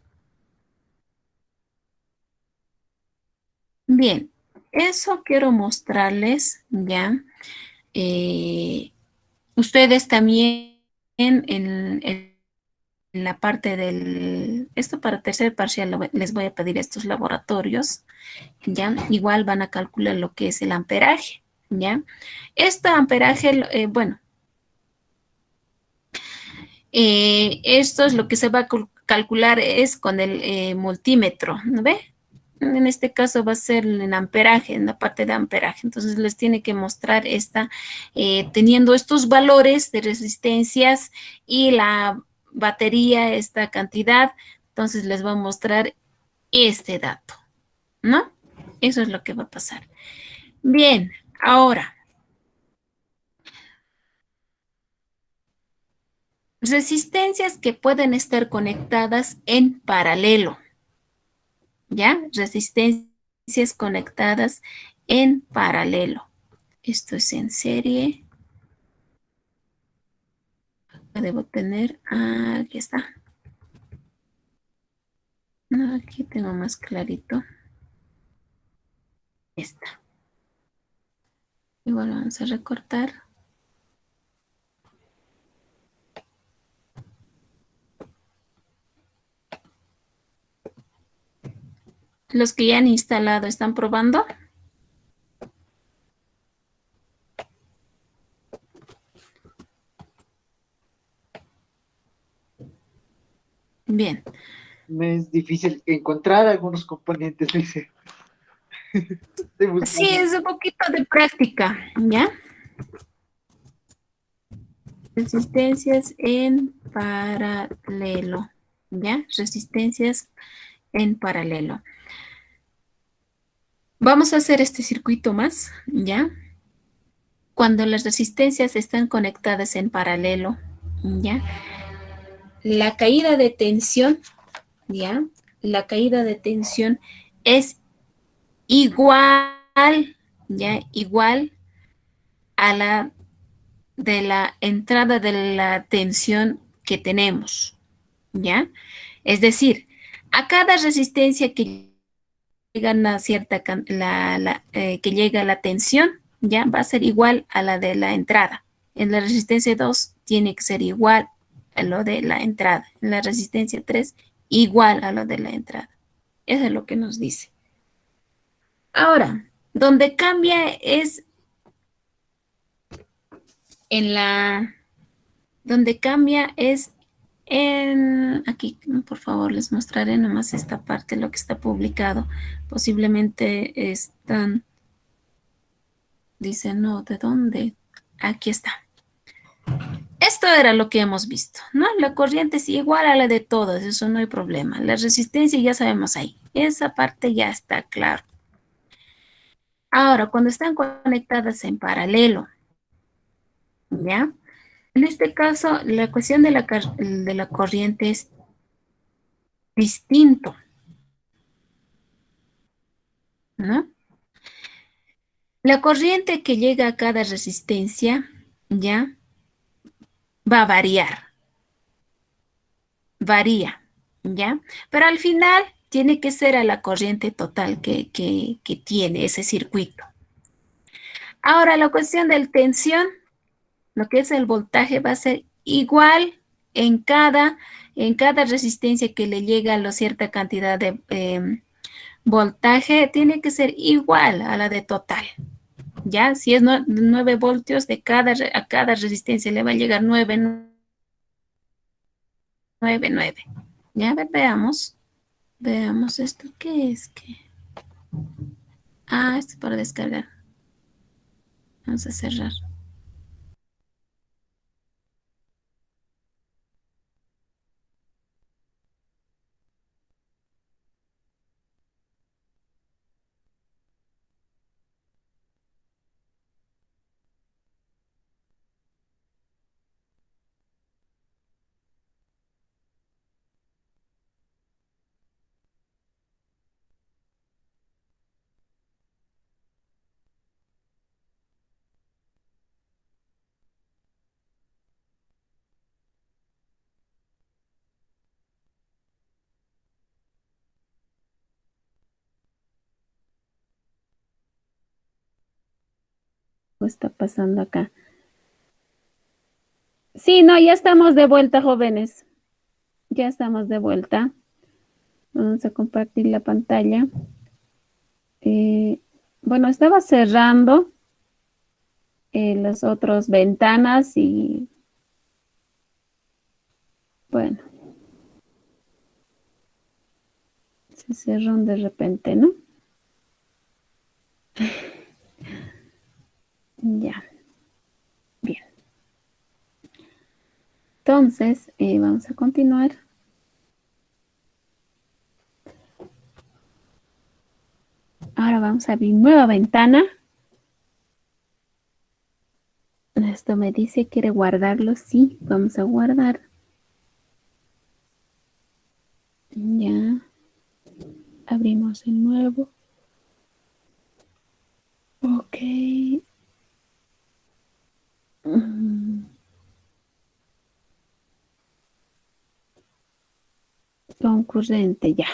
S1: Bien, eso quiero mostrarles ya. Ustedes también en la parte del, esto para tercer parcial les voy a pedir estos laboratorios, ¿ya? Igual van a calcular lo que es el amperaje, ¿ya? Este amperaje, bueno, esto es lo que se va a calcular es con el multímetro, ¿no ve? En este caso va a ser en amperaje, en la parte de amperaje. Entonces les tiene que mostrar teniendo estos valores de resistencias y la batería, esta cantidad. Entonces les va a mostrar este dato, ¿no? Eso es lo que va a pasar. Bien, ahora. Resistencias que pueden estar conectadas en paralelo. ¿Ya? Resistencias conectadas en paralelo. Esto es en serie. Acá debo tener, aquí está. No, aquí tengo más clarito. Esta. Igual vamos a recortar. Los que ya han instalado, ¿están probando? Bien.
S3: Me es difícil encontrar algunos componentes, dice. Estoy buscando.
S1: Sí, es un poquito de práctica, ¿ya? Resistencias en paralelo, ¿ya? Resistencias en paralelo. Vamos a hacer este circuito más, ¿ya? Cuando las resistencias están conectadas en paralelo, ¿ya? La caída de tensión, ¿ya? La caída de tensión es igual, ¿ya? Igual a la de la entrada de la tensión que tenemos, ¿ya? Es decir, a cada resistencia que llega a cierta que llega a la tensión, ya va a ser igual a la de la entrada. En la resistencia 2 tiene que ser igual a lo de la entrada. En la resistencia 3 igual a lo de la entrada. Eso es lo que nos dice. Ahora, donde cambia es aquí, por favor, les mostraré nomás esta parte, lo que está publicado. Posiblemente dicen, no, ¿de dónde? Aquí está. Esto era lo que hemos visto, ¿no? La corriente es igual a la de todas, eso no hay problema. La resistencia ya sabemos ahí. Esa parte ya está claro. Ahora, cuando están conectadas en paralelo, ¿ya? En este caso, la ecuación de la corriente es distinto, ¿no? La corriente que llega a cada resistencia, ¿ya? Va a variar, varía, ¿ya? Pero al final tiene que ser a la corriente total que tiene ese circuito. Ahora, la cuestión del tensión, lo que es el voltaje va a ser igual en cada resistencia que le llega a cierta cantidad de voltaje, tiene que ser igual a la de total. ¿Ya? Si es 9 voltios, a cada resistencia le va a llegar 9, 9, 9. Ya, a ver, veamos. Veamos esto. ¿Qué es? Ah, esto es para descargar. Vamos a cerrar. ¿Qué está pasando acá? Sí, no, ya estamos de vuelta, jóvenes. Ya estamos de vuelta. Vamos a compartir la pantalla. Bueno, estaba cerrando las otras ventanas y bueno, se cerró de repente, ¿no? Ya, bien. Entonces, vamos a continuar. Ahora vamos a abrir nueva ventana. Esto me dice, ¿quiere guardarlo? Sí, vamos a guardar. Ya. Abrimos el nuevo. Ok. Mm, Concurrente, ya.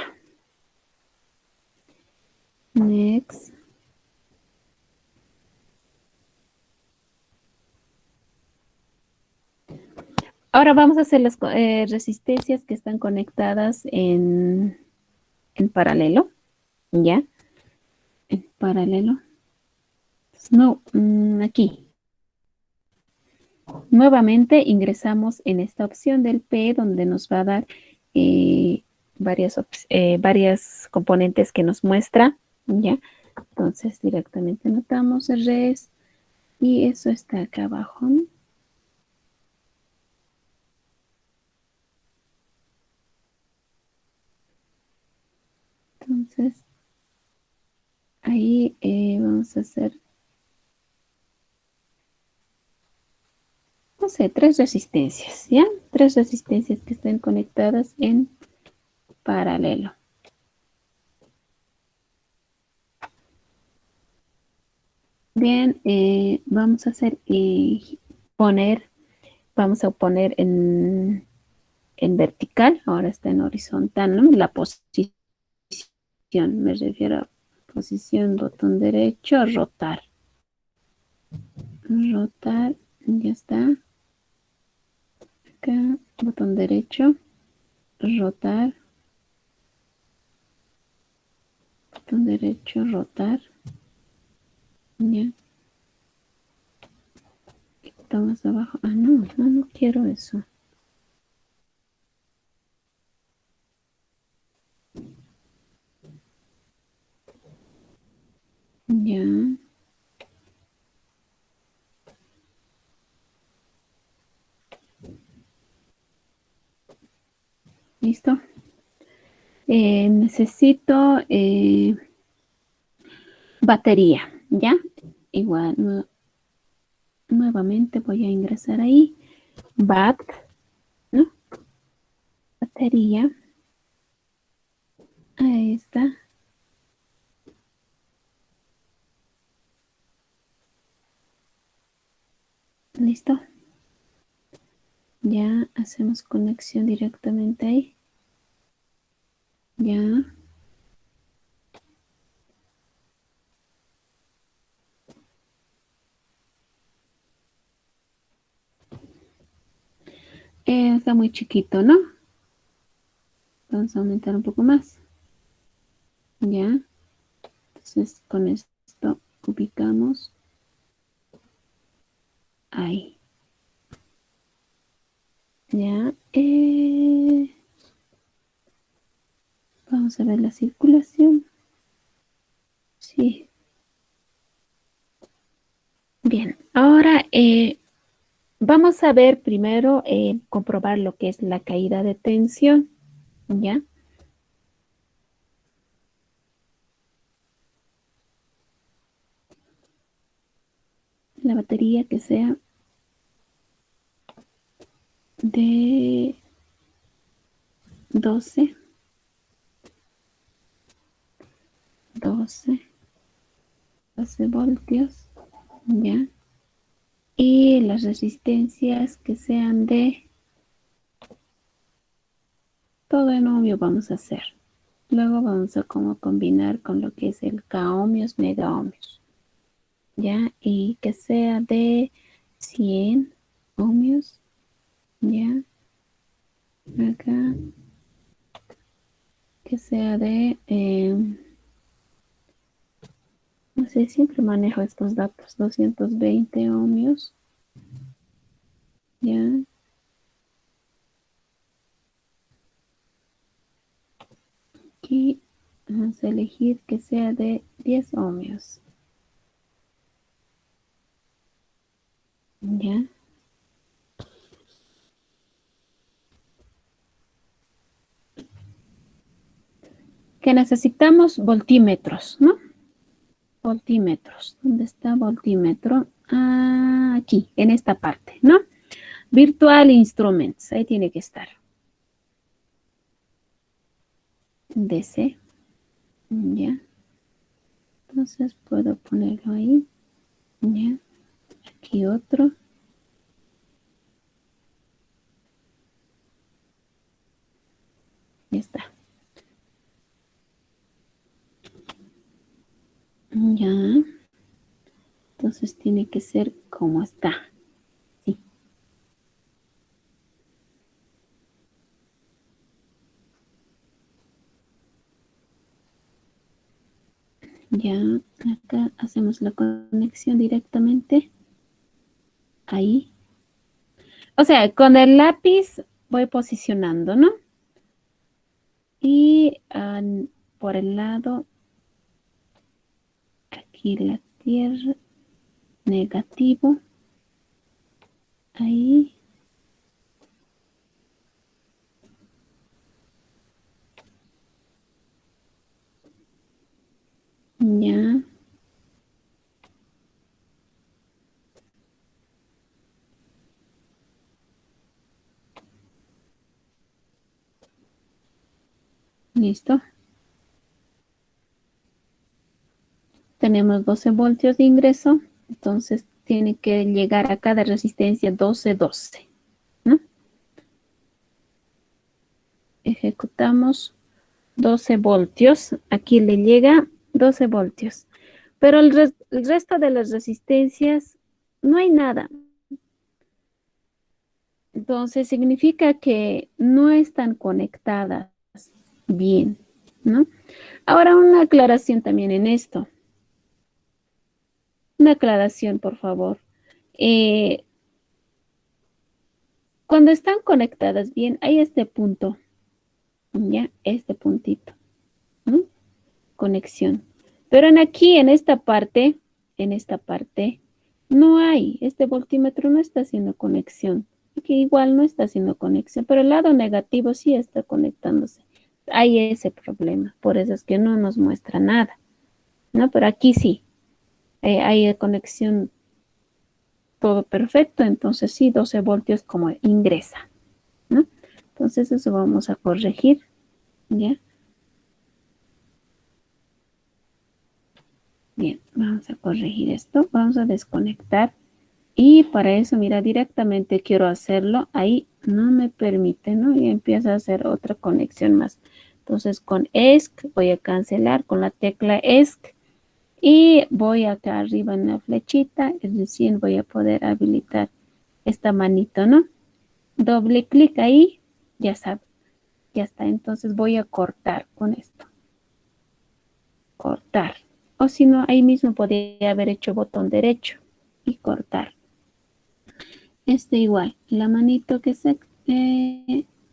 S1: Next. Ahora vamos a hacer las resistencias que están conectadas en paralelo, ¿ya? En paralelo. No, aquí. Nuevamente ingresamos en esta opción del P donde nos va a dar varias componentes que nos muestra, ¿ya? Entonces directamente anotamos el res y eso está acá abajo, ¿no? Entonces, ahí vamos a hacer, no sé, 3 resistencias, ¿ya? 3 resistencias que estén conectadas en paralelo. Bien, vamos a hacer vamos a poner en vertical, ahora está en horizontal, ¿no? La posición, me refiero a posición, botón derecho, rotar. Rotar, ya está. Acá, botón derecho, rotar. Botón derecho, rotar. Ya. Está más abajo. Ah, no quiero eso. Ya. ¿Listo? Necesito batería, ¿ya? Igual, nuevamente voy a ingresar ahí. Bat, ¿no? Batería. Ahí está. ¿Listo? Ya hacemos conexión directamente ahí. Ya. Está muy chiquito, ¿no? Vamos a aumentar un poco más. Ya. Entonces con esto ubicamos ahí. Ya. Vamos a ver la circulación. Sí. Bien. Ahora vamos a ver primero, comprobar lo que es la caída de tensión. ¿Ya? La batería que sea de 12 voltios, ¿ya? Y las resistencias que sean de todo en ohmio vamos a hacer. Luego vamos a como combinar con lo que es el k-ohmios, mega-ohmios, ¿ya? Y que sea de 100 ohmios, ¿ya? Acá, que sea de, no sé, siempre manejo estos datos, 220 ohmios, ¿ya? Aquí vamos a elegir que sea de 10 ohmios, ¿ya? Que necesitamos voltímetros, ¿no? Voltímetros. ¿Dónde está voltímetro? Ah, aquí, en esta parte, ¿no? Virtual Instruments, ahí tiene que estar. DC, ya. Entonces puedo ponerlo ahí, ya. Aquí otro. Ya está. Ya. Entonces tiene que ser como está. Sí. Ya, acá hacemos la conexión directamente. Ahí. O sea, con el lápiz voy posicionando, ¿no? Y por el lado, aquí la tierra, negativo. Ahí. Ya. Listo. Tenemos 12 voltios de ingreso. Entonces tiene que llegar a cada resistencia 12, 12. ¿No? Ejecutamos 12 voltios. Aquí le llega 12 voltios. Pero el resto de las resistencias no hay nada. Entonces significa que no están conectadas bien, ¿no? Ahora una aclaración también en esto. Una aclaración, por favor. Cuando están conectadas bien, hay este punto, ¿ya? Este puntito, ¿no? Conexión. Pero aquí, en esta parte, no hay. Este voltímetro no está haciendo conexión. Aquí igual no está haciendo conexión, pero el lado negativo sí está conectándose. Hay ese problema, por eso es que no nos muestra nada, ¿no? Pero aquí sí, hay conexión todo perfecto, entonces sí, 12 voltios como ingresa, ¿no? Entonces eso vamos a corregir, ¿ya? Bien, vamos a corregir esto, vamos a desconectar Y para eso, mira, directamente quiero hacerlo. Ahí no me permite, ¿no? Y empieza a hacer otra conexión más. Entonces con ESC voy a cancelar con la tecla ESC. Y voy acá arriba en la flechita. Es decir, voy a poder habilitar esta manito, ¿no? Doble clic ahí. Ya sabe. Ya está. Entonces voy a cortar con esto. Cortar. O si no, ahí mismo podría haber hecho botón derecho y cortar. Este igual, la manito que se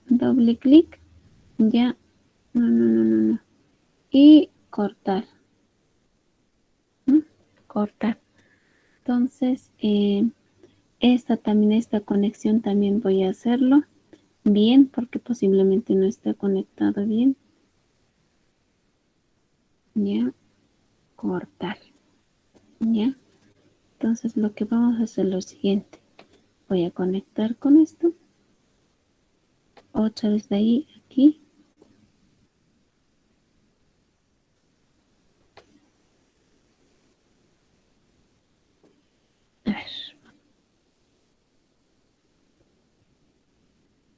S1: doble clic, ya, no. Y cortar. ¿No? Cortar. Entonces, esta conexión también voy a hacerlo bien, porque posiblemente no está conectado bien. Ya, cortar. Ya. Entonces lo que vamos a hacer es lo siguiente. Voy a conectar con esto. Otra vez de ahí, aquí. A ver.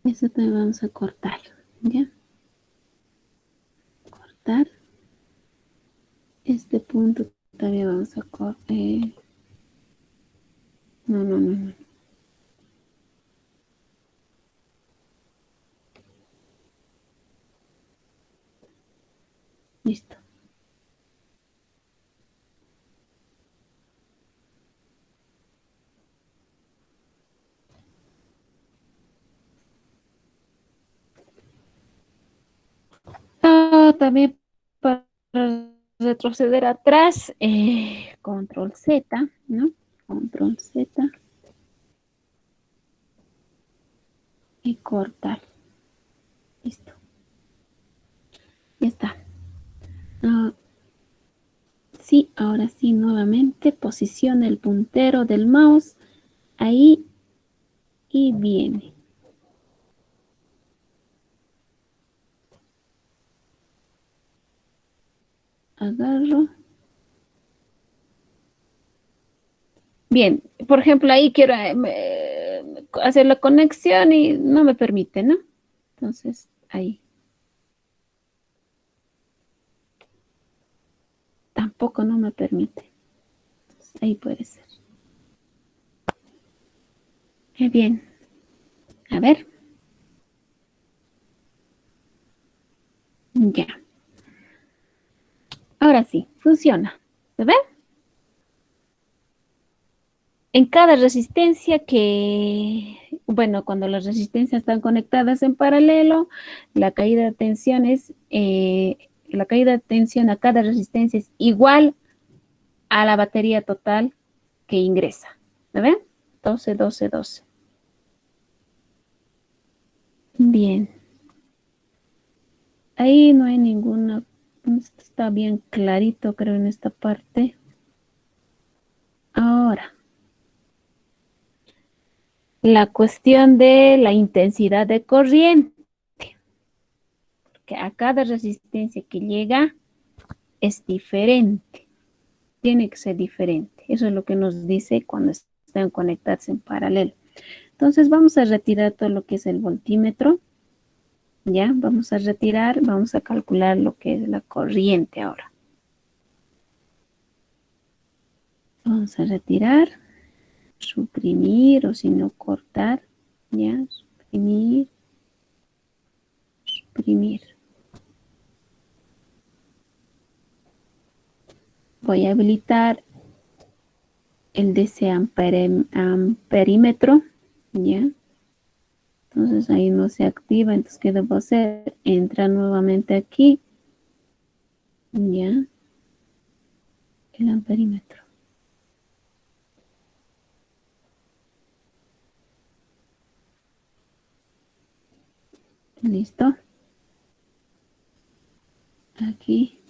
S1: Eso también vamos a cortar. ¿Ya? Cortar. Este punto también vamos a cortar. No. Listo. También para retroceder atrás, control Z, ¿no? Control Z y cortar. Listo. Ya está. Sí, ahora sí, nuevamente posiciona el puntero del mouse ahí y viene. Agarro. Bien, por ejemplo, ahí quiero hacer la conexión y no me permite, ¿no? Entonces, ahí. Tampoco no me permite. Entonces, ahí puede ser. Bien. A ver. Ya. Ahora sí, funciona. ¿Se ve? En cada resistencia bueno, cuando las resistencias están conectadas en paralelo, la caída de tensión la caída de tensión a cada resistencia es igual a la batería total que ingresa. ¿Se ven? 12. Bien. Ahí no hay ninguna, está bien clarito, creo, en esta parte. Ahora, la cuestión de la intensidad de corriente, que a cada resistencia que llega es diferente, tiene que ser diferente. Eso es lo que nos dice cuando están conectados en paralelo. Entonces vamos a retirar todo lo que es el voltímetro. Ya, vamos a retirar, vamos a calcular lo que es la corriente ahora. Vamos a retirar, suprimir o si no cortar. Ya, suprimir. Voy a habilitar el DC amperímetro. Ya. Entonces ahí no se activa. Entonces, ¿qué debo hacer? Entra nuevamente aquí. Ya. El amperímetro. Listo. Aquí.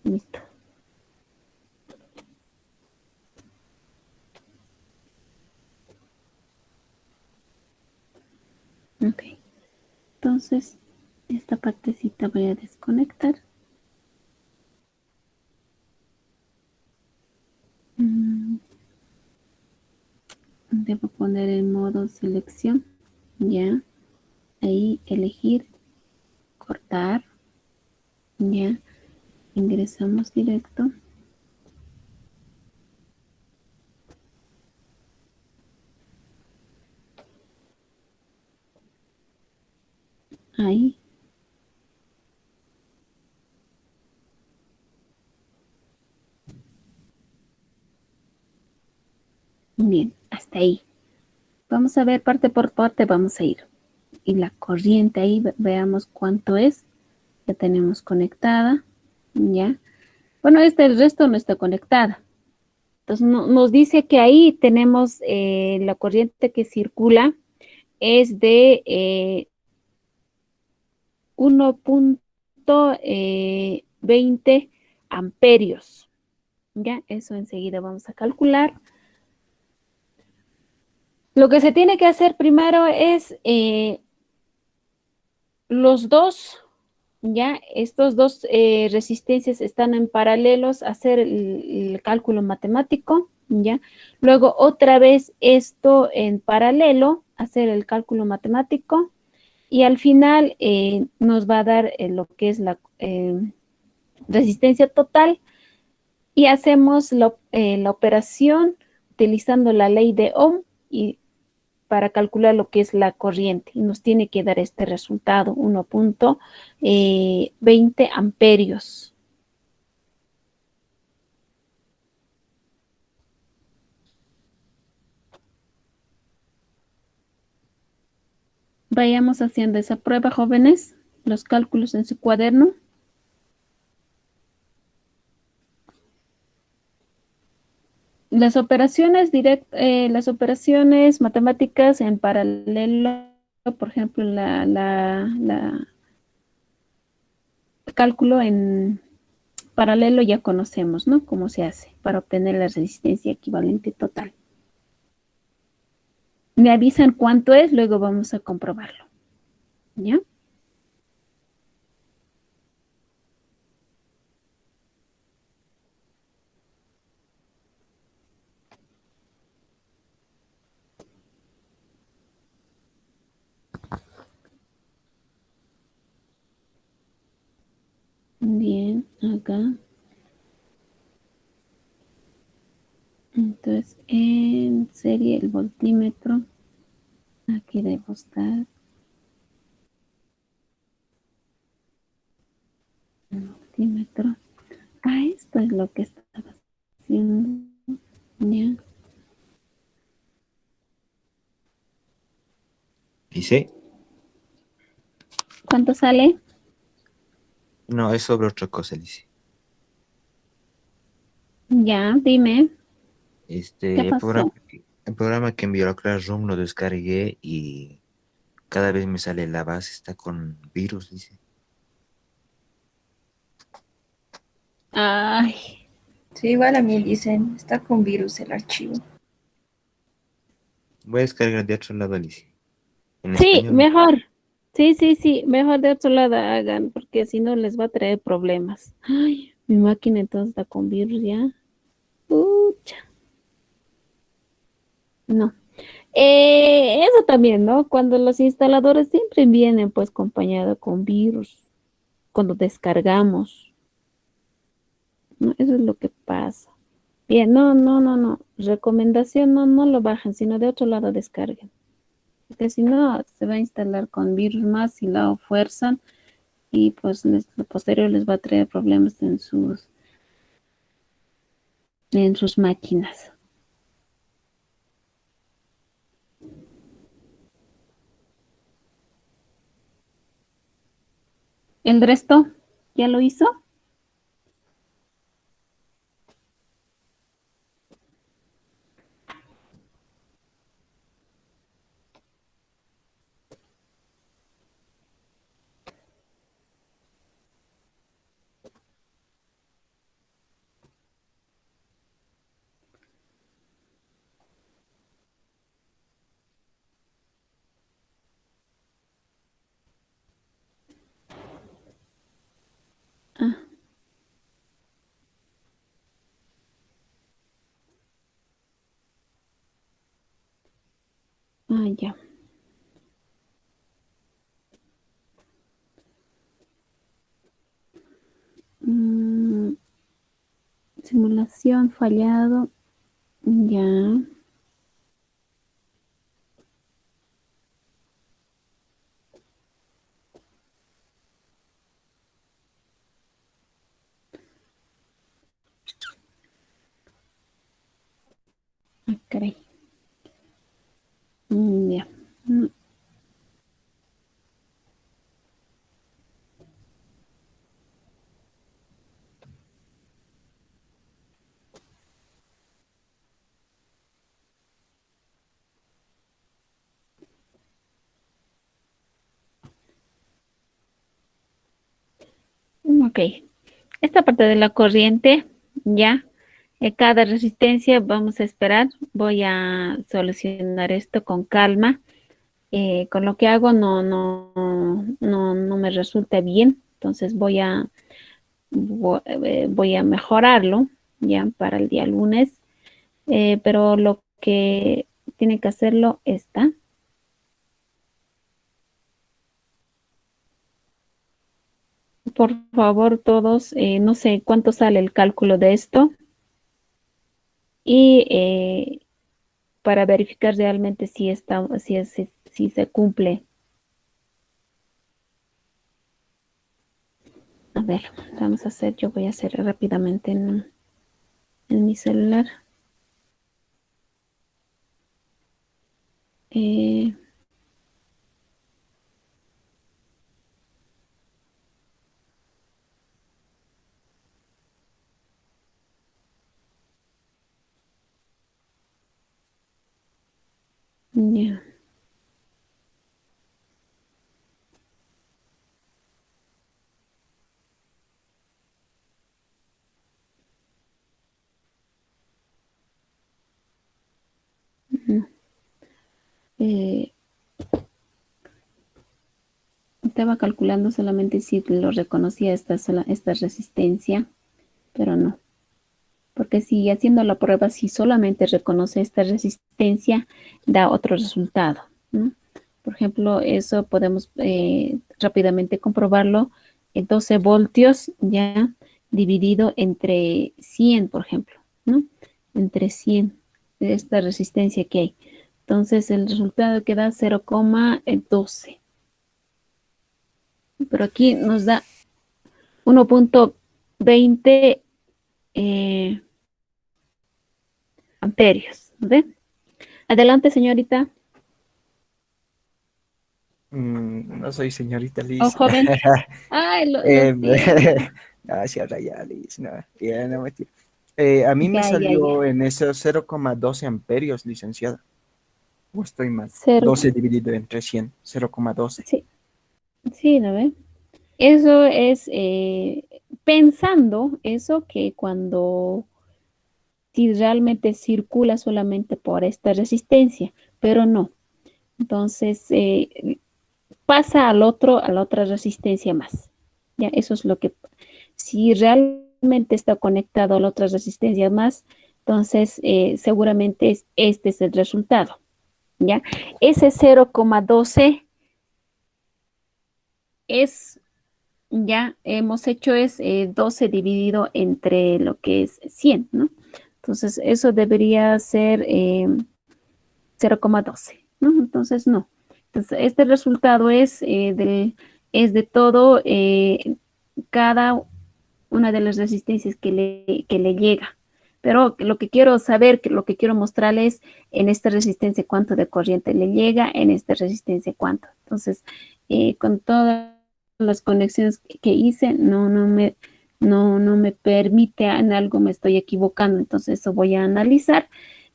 S1: Listo. Ok. Entonces, esta partecita voy a desconectar. poner en modo selección. Ya. Ahí elegir, cortar. Ya. Ingresamos directo. Ahí. Bien, hasta ahí. Vamos a ver parte por parte, vamos a ir. Y la corriente ahí, veamos cuánto es. Ya tenemos conectada. Ya. Bueno, el resto no está conectada. Entonces nos dice que ahí tenemos la corriente que circula es de 1.20 amperios. Ya, eso enseguida vamos a calcular. Lo que se tiene que hacer primero es los dos, ya, estos dos resistencias están en paralelos, hacer el cálculo matemático, ya. Luego otra vez esto en paralelo, hacer el cálculo matemático y al final nos va a dar lo que es la resistencia total y hacemos la operación utilizando la ley de Ohm y para calcular lo que es la corriente y nos tiene que dar este resultado, 1.20 amperios. Vayamos haciendo esa prueba, jóvenes, los cálculos en su cuaderno. Las operaciones las operaciones matemáticas en paralelo, por ejemplo, la cálculo en paralelo ya conocemos, ¿no? Cómo se hace para obtener la resistencia equivalente total. Me avisan cuánto es, luego vamos a comprobarlo. ¿Ya? Bien, acá. Entonces, en serie el voltímetro. Aquí debo estar. El voltímetro. Ah, esto es lo que estaba haciendo. Ya.
S9: ¿Dice?
S1: ¿Cuánto sale?
S9: No, es sobre otra cosa, dice.
S1: Ya, dime. ¿Qué
S9: El
S1: pasó?
S9: programa que envió la Classroom lo descargué y cada vez me sale la base, está con virus, dice.
S1: Ay,
S8: Sí, igual a mí dicen, está con virus el archivo.
S9: Voy a descargar de otro lado, dice. En
S1: sí,
S9: español.
S1: mejor. Sí, mejor de otro lado hagan, porque si no les va a traer problemas. Ay, mi máquina entonces está con virus ya. Pucha. No. Eso también, ¿no? Cuando los instaladores siempre vienen pues acompañados con virus, cuando descargamos, ¿no? Eso es lo que pasa. Bien, no. Recomendación, no lo bajen, sino de otro lado descarguen. Porque si no, se va a instalar con virus más y lo fuerzan y pues lo posterior les va a traer problemas en sus máquinas. ¿El resto ya lo hizo? Ajá. Ya. Mm, simulación fallado. Ya. Ah, caray. Ya. Ok. Esta parte de la corriente, ya. Cada resistencia vamos a esperar. Voy a solucionar esto con calma. Con lo que hago no me resulta bien. Entonces voy a mejorarlo ya para el día lunes. Pero lo que tiene que hacerlo está. Por favor, todos, no sé cuánto sale el cálculo de esto. Y para verificar realmente si se cumple. A ver, vamos a hacer, yo voy a hacer rápidamente en mi celular. Eh, ya. Ujú. Eh, estaba calculando solamente si lo reconocía esta resistencia, pero no. Porque si haciendo la prueba, si solamente reconoce esta resistencia, da otro resultado, ¿no? Por ejemplo, eso podemos rápidamente comprobarlo. 12 voltios ya dividido entre 100, por ejemplo, ¿no? Entre 100 de esta resistencia que hay. Entonces, el resultado que da 0,12. Pero aquí nos da 1,20 amperios, ¿ve? Adelante, señorita.
S6: No soy señorita Liz.
S1: Oh, joven. Ay, lo
S6: Eh,
S1: siento.
S6: Gracias, Raya Liz. No, ya, no, mentira. A mí me
S1: Ya, ya,
S6: salió
S1: ya.
S6: en esos 0,12 amperios, licenciada. ¿O estoy mal?
S1: Cero.
S6: 12 dividido entre 100, 0,12.
S1: Sí, sí, ¿no ve? Eso es pensando eso que cuando si realmente circula solamente por esta resistencia, pero no. Entonces pasa a la otra resistencia más. Ya, eso es lo que, si realmente está conectado a la otra resistencia más, entonces seguramente este es el resultado. ¿Ya? Ese 0,12 es, ya hemos hecho es 12 dividido entre lo que es 100, ¿no? Entonces eso debería ser 0,12, ¿no? Entonces no. Entonces este resultado es de todo cada una de las resistencias que le llega. Pero lo que quiero saber, lo que quiero mostrarles en esta resistencia cuánto de corriente le llega, en esta resistencia cuánto. Entonces, con todas las conexiones que hice, no me permite, en algo me estoy equivocando, entonces eso voy a analizar.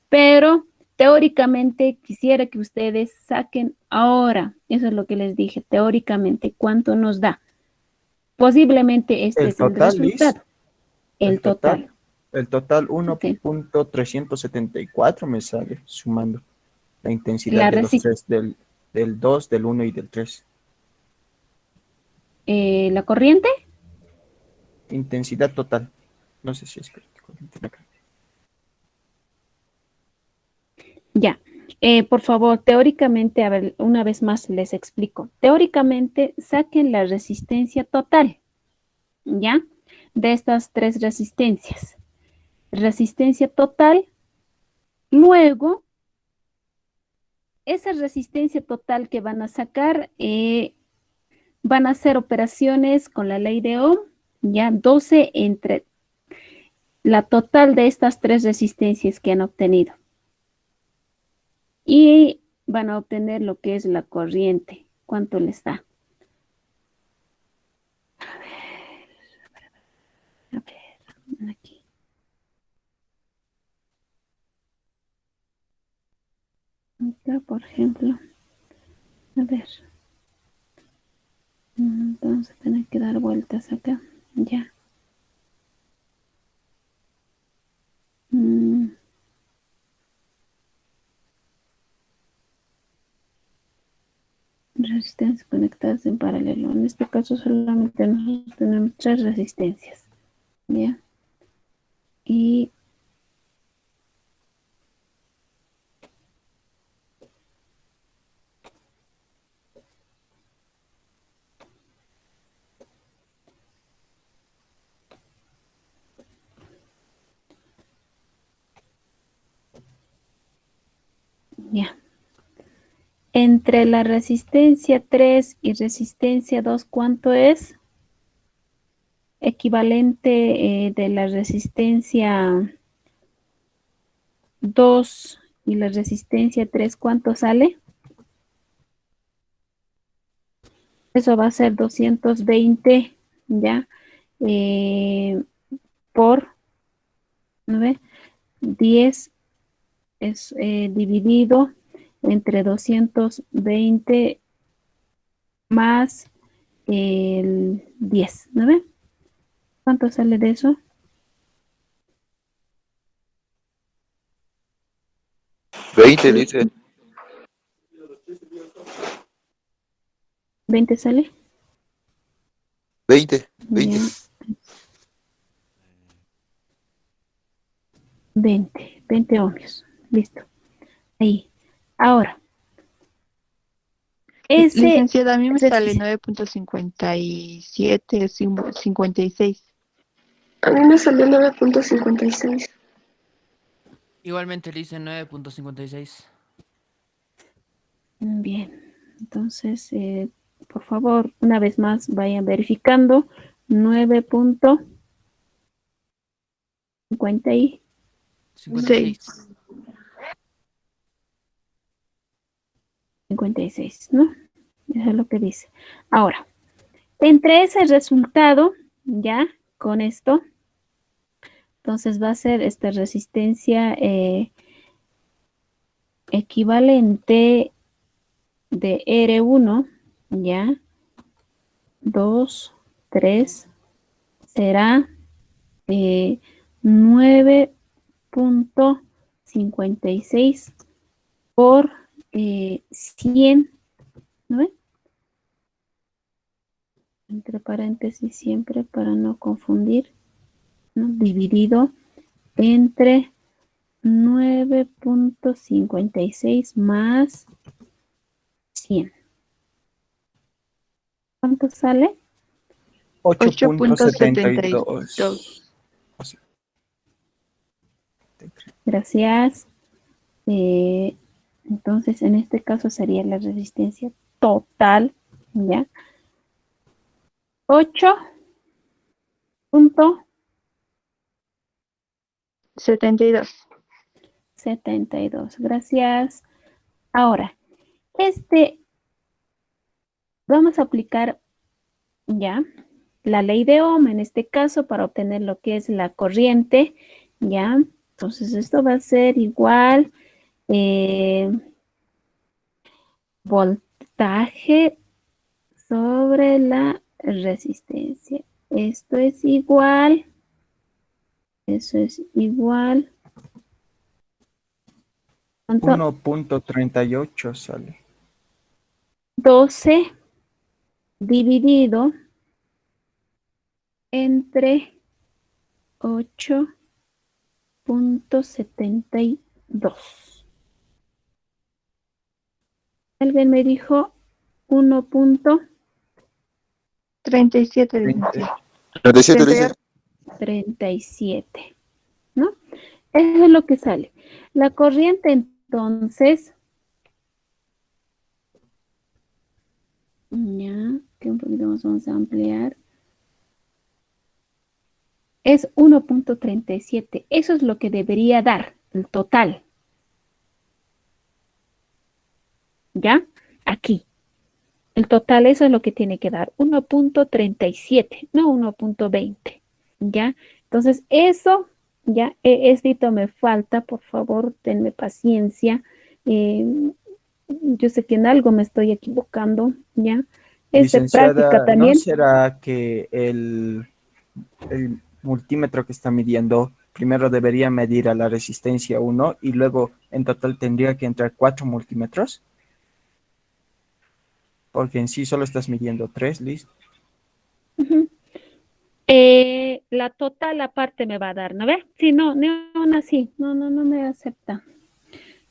S1: Pero teóricamente quisiera que ustedes saquen ahora, eso es lo que les dije, teóricamente, cuánto nos da. Posiblemente este
S6: El
S1: es el
S6: total, Liz,
S1: resultado, el total.
S6: el total
S1: Ok.
S6: 1.374 me sale sumando la intensidad
S1: La,
S6: de los
S1: resi-
S6: tres, del 2, del 1 y del 3.
S1: la corriente,
S6: Intensidad total. No sé si es correcto.
S1: ya. Por favor, teóricamente, a ver, una vez más les explico. Teóricamente, saquen la resistencia total, ¿ya? De estas tres resistencias. Resistencia total, luego, esa resistencia total que van a sacar, van a hacer operaciones con la ley de Ohm, ya 12 entre la total de estas tres resistencias que han obtenido. Y van a obtener lo que es la corriente. ¿Cuánto les da? A ver, aquí. Acá, por ejemplo. A ver. Vamos a tener que dar vueltas acá. Ya. Resistencias conectadas en paralelo. En este caso solamente nosotros tenemos tres resistencias. ¿Ya? Y ya. Entre la resistencia 3 y resistencia 2, ¿cuánto es? Equivalente de la resistencia 2 y la resistencia 3, ¿cuánto sale? Eso va a ser 220, ¿ya? Por 9, 10 es dividido entre 220 más el 10, ¿no ve? ¿Cuánto sale de eso?
S2: 20 dice.
S1: 20 sale.
S2: 20.
S1: Ya. 20 ohmios. Listo. Ahí. Ahora.
S8: Licenciada, a mí me sale 9.57, 56.
S10: A mí me salió 9.56.
S11: Igualmente le hice 9.56.
S1: Bien. Entonces, por favor, una vez más, vayan verificando. 9.56. 56, ¿no? Eso es lo que dice. Ahora, entre ese resultado, ya, con esto, entonces va a ser esta resistencia equivalente de R1, ya, 2, 3, será 9.56 por 100, ¿no ven? Entre paréntesis siempre para no confundir, ¿no? Dividido entre 9.56 más 100. ¿Cuánto sale?
S6: 8.72.
S1: Gracias. Entonces, en este caso sería la resistencia total, ¿ya?
S8: 8.72.
S1: 72. Gracias. Ahora, vamos a aplicar ya la ley de Ohm en este caso para obtener lo que es la corriente, ya. Entonces, esto va a ser igual voltaje sobre la resistencia. Esto es igual. Eso es igual.
S6: 1.38 sale.
S1: 12 dividido entre 8.72. Alguien me dijo
S8: 37.
S2: 37, Ulises.
S1: 1.37, ¿no? Eso es lo que sale. La corriente, entonces, ya, que un poquito más vamos a ampliar, es 1.37. Eso es lo que debería dar, el total. ¿Ya? Aquí. El total, eso es lo que tiene que dar, 1.37, no 1.20. ¿Ya? Entonces, eso, ya, esto me falta, por favor, tenme paciencia. Yo sé que en algo me estoy equivocando, ¿ya? Es de práctica
S6: Licenciada, ¿no
S1: también.
S6: será que el multímetro que está midiendo primero debería medir a la resistencia 1 y luego en total tendría que entrar 4 multímetros? Porque en sí solo estás midiendo 3, listo.
S1: Ujú. La total aparte me va a dar, ¿no ve? Sí, no, ni una así, no me acepta.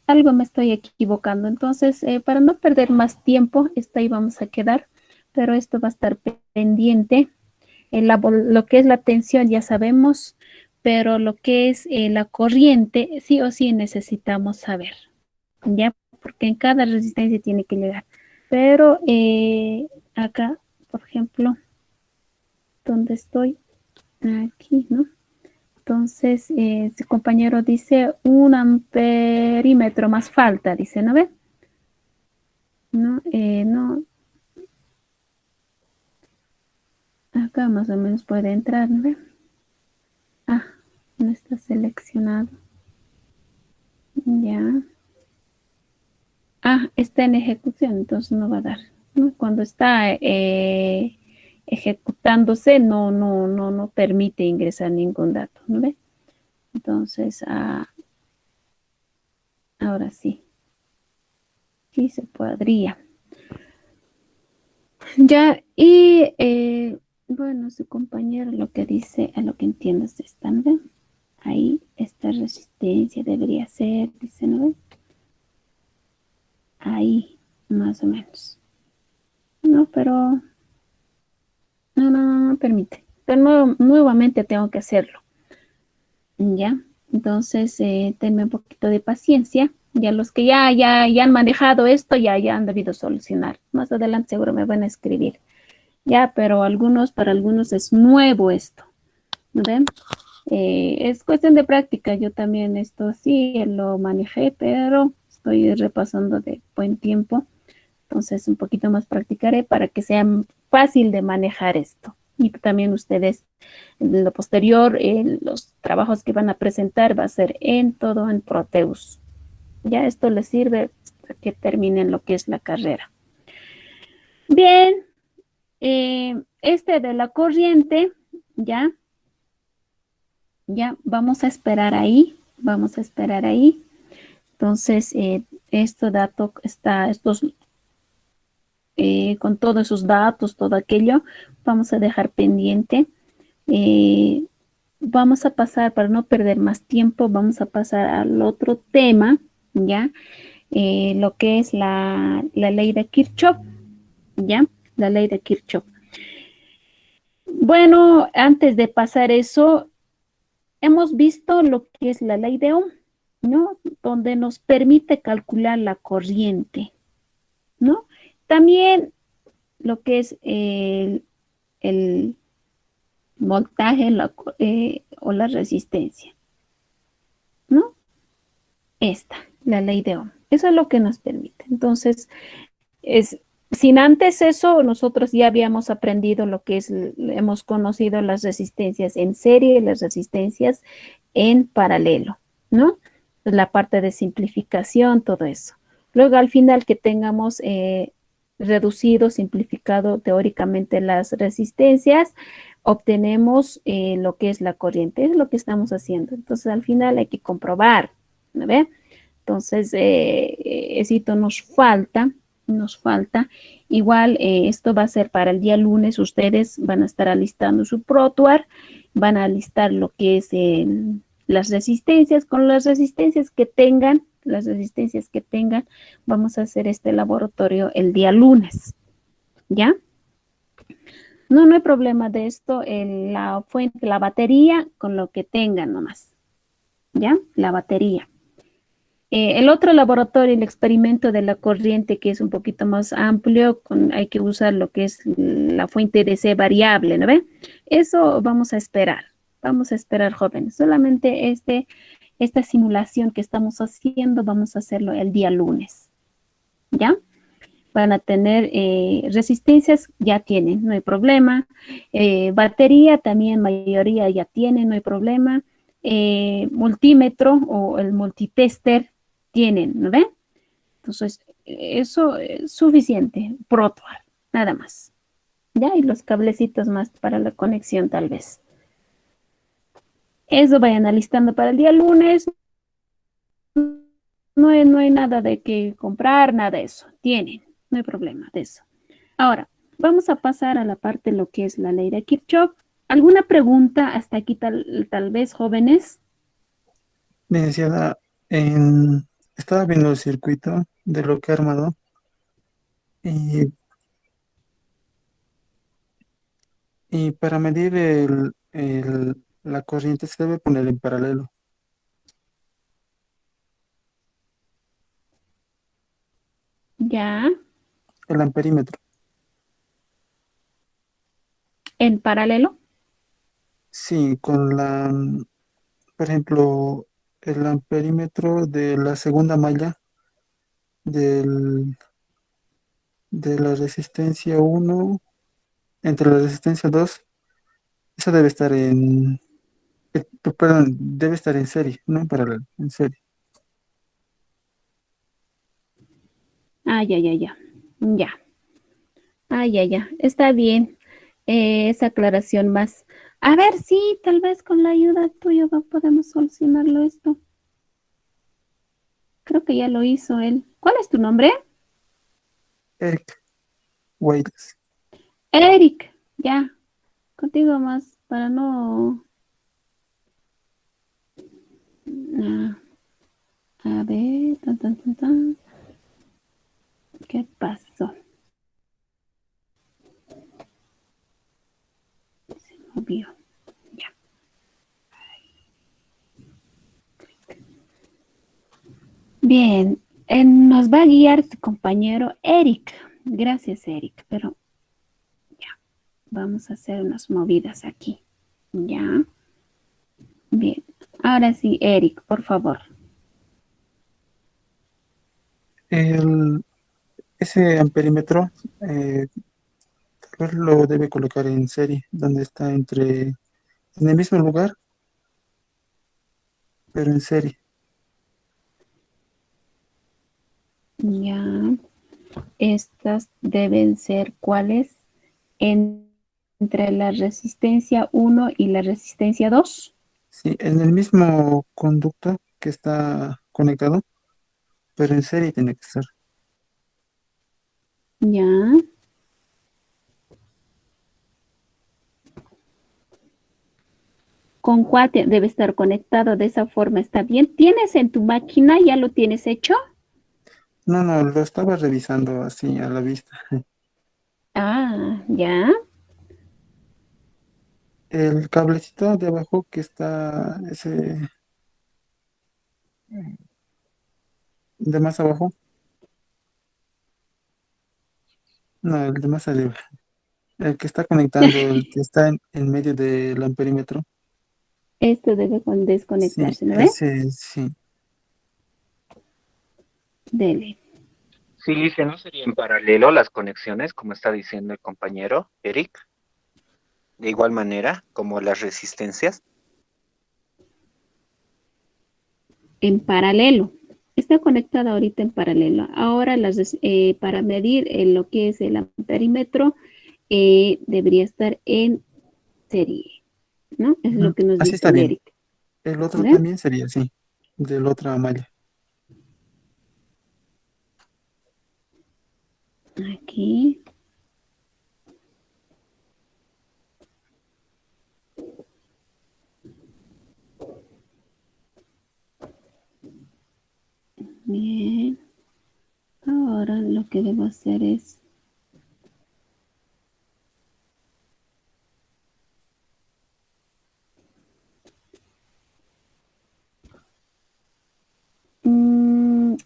S1: Algo me estoy equivocando. Entonces, para no perder más tiempo, ahí vamos a quedar, pero esto va a estar pendiente. Lo que es la tensión ya sabemos, pero lo que es la corriente, sí o sí necesitamos saber, ¿ya? Porque en cada resistencia tiene que llegar. Pero acá, por ejemplo, donde estoy, aquí, ¿no? Entonces, este compañero dice 1 amperímetro más falta, dice, ¿no ve? No, no. Acá más o menos puede entrar, ¿no ve? Ah, no está seleccionado. Ya. Ah, está en ejecución, entonces no va a dar, ¿no? Cuando está ejecutándose, no permite ingresar ningún dato, ¿no ve? Entonces, ahora sí. Sí se podría. Ya, y bueno, su compañero lo que dice, a lo que entiendo es esta, ¿no ve? Ahí esta resistencia debería ser, dice, ¿no ve? Ahí, más o menos. No, pero no permite. Pero nuevamente tengo que hacerlo. Ya, entonces tenme un poquito de paciencia. Ya los que ya han manejado esto, ya han debido solucionar. Más adelante seguro me van a escribir. Ya, pero para algunos es nuevo esto. ¿No ven? Es cuestión de práctica. Yo también esto sí lo manejé, pero estoy repasando de buen tiempo. Entonces un poquito más practicaré para que sea fácil de manejar esto. Y también ustedes, en lo posterior, los trabajos que van a presentar va a ser todo en Proteus. Ya esto les sirve hasta que terminen lo que es la carrera. Bien, de la corriente, ya vamos a esperar ahí, Entonces, con todos esos datos, todo aquello, vamos a dejar pendiente. Vamos a pasar, para no perder más tiempo, vamos a pasar al otro tema, ¿ya? Lo que es la ley de Kirchhoff, ¿ya? La ley de Kirchhoff. Bueno, antes de pasar eso, hemos visto lo que es la ley de Ohm, ¿no? Donde nos permite calcular la corriente, ¿no? También lo que es el voltaje o la resistencia, ¿no? La ley de Ohm. Eso es lo que nos permite. Entonces, sin antes eso, nosotros ya habíamos aprendido hemos conocido las resistencias en serie y las resistencias en paralelo, ¿no? La parte de simplificación, todo eso. Luego, al final, que tengamos reducido, simplificado teóricamente las resistencias, obtenemos lo que es la corriente. Es lo que estamos haciendo. Entonces, al final hay que comprobar, ¿no ve? Entonces, eso nos falta. Igual, esto va a ser para el día lunes. Ustedes van a estar alistando su ProTuar, van a alistar lo que es las resistencias. Con las resistencias que tengan, las resistencias que tengan, vamos a hacer este laboratorio el día lunes, ¿ya? No, no hay problema de esto, la fuente, la batería, con lo que tengan nomás, ¿ya? La batería. El otro laboratorio, el experimento de la corriente, que es un poquito más amplio, hay que usar lo que es la fuente de C variable, ¿no ve? Eso vamos a esperar, jóvenes. Solamente esta simulación que estamos haciendo, vamos a hacerlo el día lunes, ¿ya? Van a tener resistencias, ya tienen, no hay problema. Batería también, mayoría ya tienen, no hay problema. Multímetro o el multitester tienen, ¿no ven? Entonces, eso es suficiente. Protoar, nada más. Ya, y los cablecitos más para la conexión tal vez. Eso vayan alistando para el día lunes. No hay nada de que comprar, nada de eso. Tienen, no hay problema de eso. Ahora, vamos a pasar a la parte de lo que es la ley de Kirchhoff. ¿Alguna pregunta hasta aquí tal vez, jóvenes?
S4: Licenciada, estaba viendo el circuito de lo que ha armado y, y para medir la corriente se debe poner en paralelo
S1: Ya,
S4: el amperímetro.
S1: en paralelo.
S4: Sí, por ejemplo, el amperímetro de la segunda malla del, de la resistencia 1 entre la resistencia 2, eso debe estar perdón, debe estar en serie, no en paralelo, en serie.
S1: Ah, ya, ya, ya. Ya. Ah, ya, ya. Está bien. Esa aclaración más. A ver, sí, tal vez con la ayuda tuya podemos solucionarlo esto. Creo que ya lo hizo él. ¿Cuál es tu nombre?
S4: Eric Weides.
S1: Eric. Ya. Contigo más para no. Ah, a ver. Tan, tan, tan, tan. ¿Qué pasó? Se movió. Ya. Bien. Nos va a guiar su compañero Eric. Gracias, Eric. Pero ya. Vamos a hacer unas movidas aquí. Ya. Bien. Ahora sí, Eric, por favor.
S4: El, ese amperímetro tal vez lo debe colocar en serie, donde está en el mismo lugar, pero en serie.
S1: Ya. Estas deben ser ¿cuáles? Entre la resistencia 1 y la resistencia 2.
S4: Sí, en el mismo conducto que está conectado, pero en serie tiene que estar.
S1: Ya. ¿Con cuál debe estar conectado? De esa forma está bien. ¿Tienes en tu máquina? ¿Ya lo tienes hecho?
S4: No, no, lo estaba revisando así a la vista.
S1: Ah, ya.
S4: El cablecito de abajo que está de más abajo, no, el de más arriba, el que está conectando, el que está en medio del amperímetro.
S1: Esto debe
S4: Sí,
S1: desconectarse, ¿no ve?
S4: ese sí.
S1: Dele.
S12: Sí, Lice, ¿no sería en paralelo las conexiones, como está diciendo el compañero Eric? De igual manera, como las resistencias.
S1: En paralelo. Está conectada ahorita en paralelo. Ahora para medir lo que es el amperímetro debería estar en serie, ¿no? Es lo
S4: Ujú,
S1: que nos
S4: así
S1: dice
S4: está
S1: el
S4: bien.
S1: Eric.
S4: El otro
S1: ¿Ve?
S4: también sería así, de la otra malla.
S1: Aquí. que debo hacer es...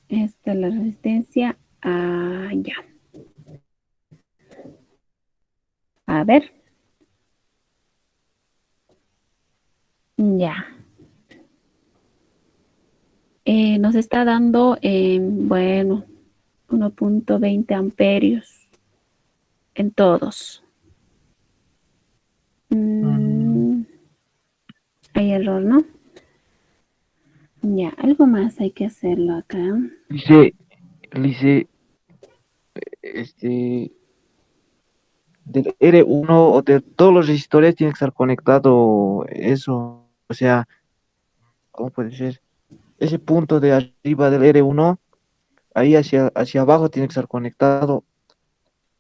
S1: Esta es la resistencia. Ah, ya. A ver. Ya. Nos está dando, bueno, 1.20 amperios en todos. Hay error, ¿no? Ya, algo más hay que hacerlo acá.
S13: Lice, del R1 o de todos los resistores tiene que estar conectado eso. O sea, ¿cómo puede ser? Ese punto de arriba del R1, ahí hacia abajo tiene que estar conectado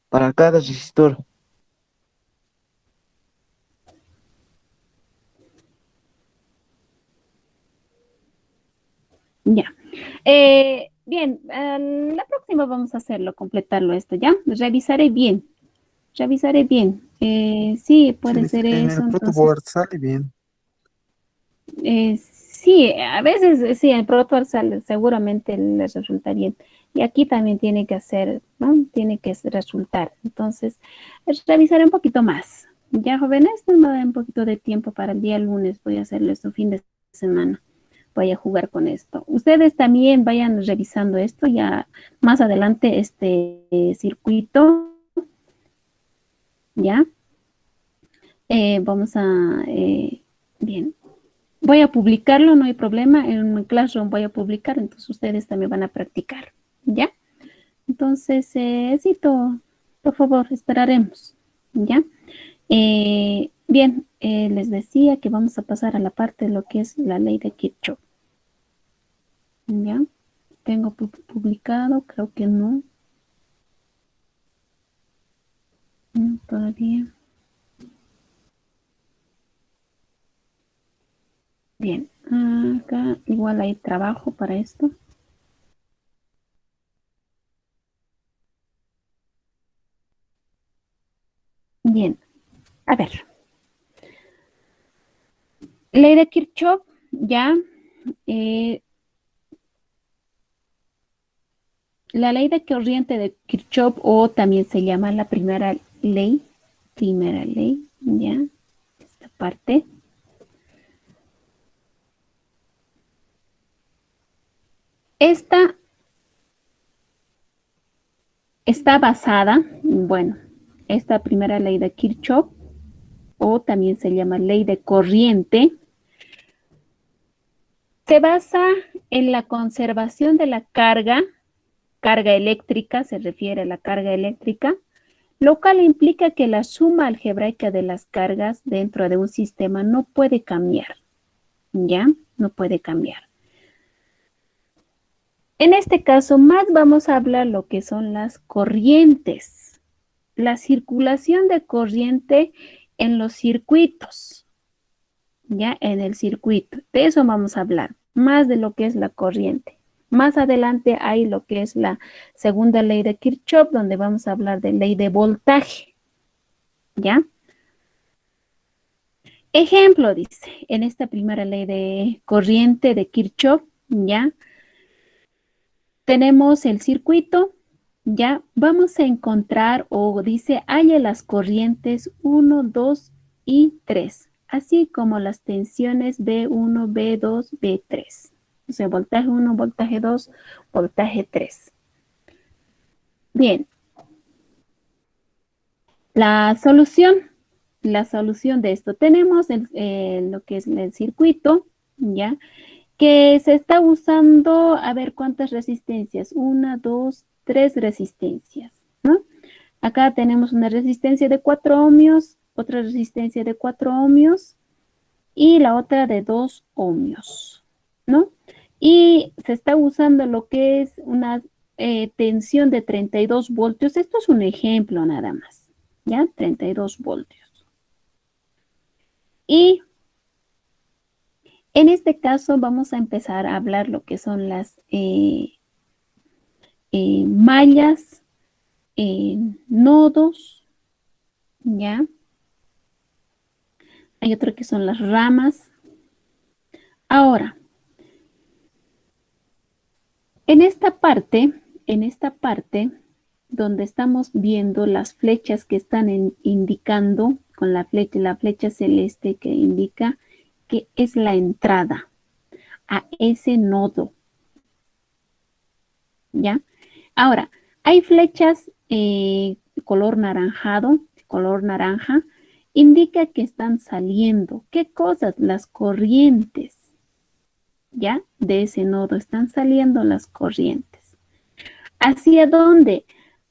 S13: para cada resistor.
S1: Ya. Bien, la próxima vamos a hacerlo, completarlo esto, ¿ya? Revisaré bien. Revisaré bien. Sí, puede ser
S4: En
S1: eso,
S4: el
S1: entonces...
S4: protoboard sale bien.
S1: Sí, a veces sí, el protoboard seguramente les resulta bien. Y aquí también tiene que hacer, ¿no? Tiene que resultar. Entonces, revisaré un poquito más. Ya, jóvenes, me da un poquito de tiempo para el día lunes. Voy a hacerlo este fin de semana. Voy a jugar con esto. Ustedes también vayan revisando esto. Ya más adelante este circuito. ¿Ya? Vamos a... bien. Voy a publicarlo, no hay problema. En Classroom voy a publicar, entonces ustedes también van a practicar. ¿Ya? Entonces, Cito, por favor, esperaremos. ¿Ya? Bien, les decía que vamos a pasar a la parte de lo que es la ley de Kirchhoff. ¿Ya? Tengo publicado, creo que no. No, todavía. Bien, acá igual hay trabajo para esto. Bien, a ver. Ley de Kirchhoff, ya. La ley de corriente de Kirchhoff, o también se llama la primera ley, ya, esta parte. Esta está basada, bueno, esta primera ley de Kirchhoff, o también se llama ley de corriente, se basa en la conservación de la carga eléctrica, se refiere a la carga eléctrica, lo cual implica que la suma algebraica de las cargas dentro de un sistema no puede cambiar, ¿ya? No puede cambiar. En este caso, más vamos a hablar lo que son las corrientes, la circulación de corriente en los circuitos, ¿ya? En el circuito, de eso vamos a hablar, más de lo que es la corriente. Más adelante hay lo que es la segunda ley de Kirchhoff, donde vamos a hablar de ley de voltaje, ¿ya? Ejemplo, dice, en esta primera ley de corriente de Kirchhoff, ¿ya? Tenemos el circuito, ¿ya? Vamos a encontrar, o dice, halla las corrientes 1, 2 y 3, así como las tensiones B1, B2, B3. O sea, voltaje 1, voltaje 2, voltaje 3. Bien. La solución de esto, tenemos lo que es el circuito, ¿ya? Que se está usando, a ver cuántas resistencias, 1, 2, 3 resistencias, ¿no? Acá tenemos una resistencia de 4 ohmios, otra resistencia de 4 ohmios y la otra de 2 ohmios, ¿no? Y se está usando lo que es una tensión de 32 voltios. Esto es un ejemplo nada más, ¿ya? 32 voltios. Y en este caso vamos a empezar a hablar lo que son las mallas nodos, ¿ya? Hay otro que son las ramas. Ahora, en esta parte donde estamos viendo las flechas que están indicando con la flecha celeste que indica que es la entrada a ese nodo, ¿ya? Ahora, hay flechas color naranjado, color naranja, indica que están saliendo. ¿Qué cosas? Las corrientes, ¿ya? De ese nodo están saliendo las corrientes. ¿Hacia dónde?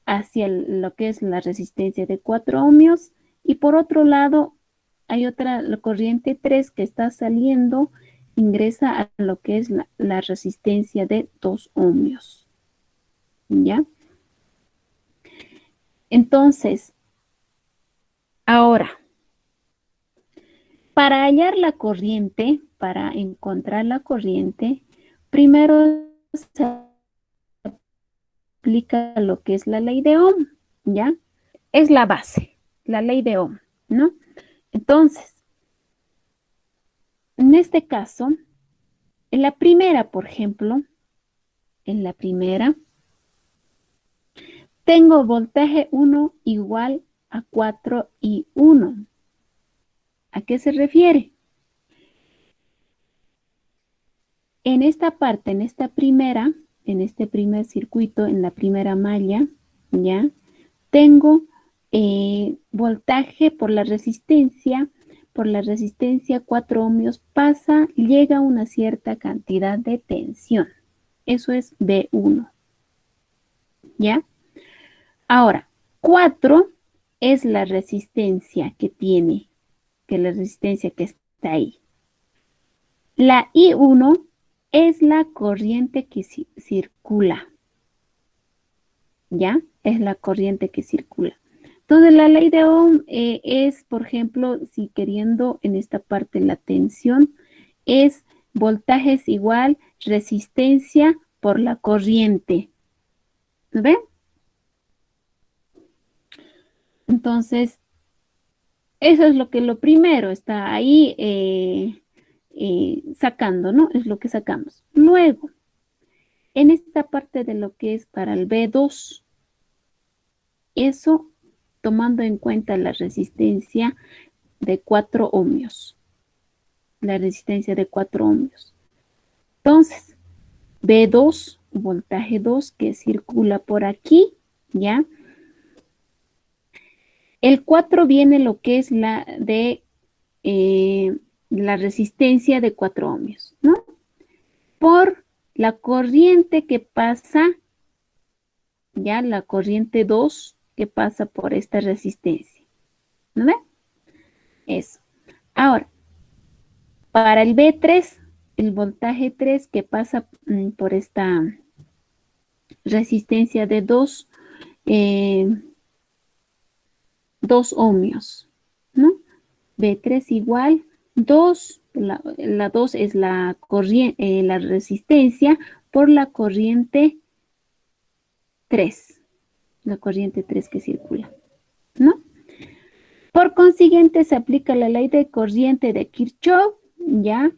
S1: Hacia lo que es la resistencia de 4 ohmios y por otro lado hay otra, la corriente 3 que está saliendo, ingresa a lo que es la resistencia de 2 ohmios. ¿Ya? Entonces, ahora, para hallar la corriente, para encontrar la corriente, primero se aplica lo que es la ley de Ohm, ¿ya? Es la base, la ley de Ohm, ¿no? Entonces, en este caso, en la primera, por ejemplo, en la primera, tengo voltaje 1 igual a 4 y 1. ¿A qué se refiere? En esta parte, en este primer circuito, en la primera malla, ¿ya? Tengo voltaje por la resistencia 4 ohmios llega a una cierta cantidad de tensión. Eso es B1, ¿ya? Ahora, 4 es la resistencia que tiene, la resistencia que está ahí. La I1 es la corriente que circula, ¿ya? Es la corriente que circula. Entonces, la ley de Ohm es, por ejemplo, si queriendo en esta parte la tensión, es voltaje es igual resistencia por la corriente. ¿Ven? Entonces, eso es lo primero está ahí sacando, ¿no? Es lo que sacamos. Luego, en esta parte de lo que es para el B2, eso tomando en cuenta la resistencia de 4 ohmios. La resistencia de 4 ohmios. Entonces, B2, voltaje 2 que circula por aquí, ¿ya? El 4 viene lo que es la resistencia de 4 ohmios, ¿no? Por la corriente que pasa, ya la corriente 2 que pasa por esta resistencia. ¿No ve? Eso. Ahora, para el B3, el voltaje 3 que pasa por esta resistencia de 2 ohmios, ¿no? B3 igual 2, la 2 es la resistencia por la corriente 3, la corriente 3 que circula, ¿no? Por consiguiente, se aplica la ley de corriente de Kirchhoff, ¿ya?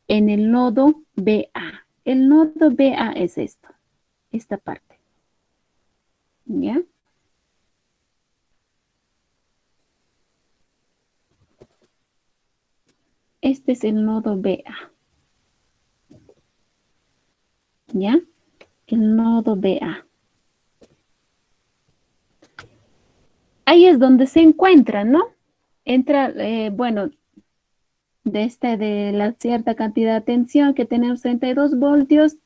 S1: En el nodo BA. El nodo BA es esta parte, ¿ya? Este es el nodo BA, ¿ya? El nodo BA. Ahí es donde se encuentra, ¿no? Entra, bueno, de la cierta cantidad de tensión que tenemos 32 voltios,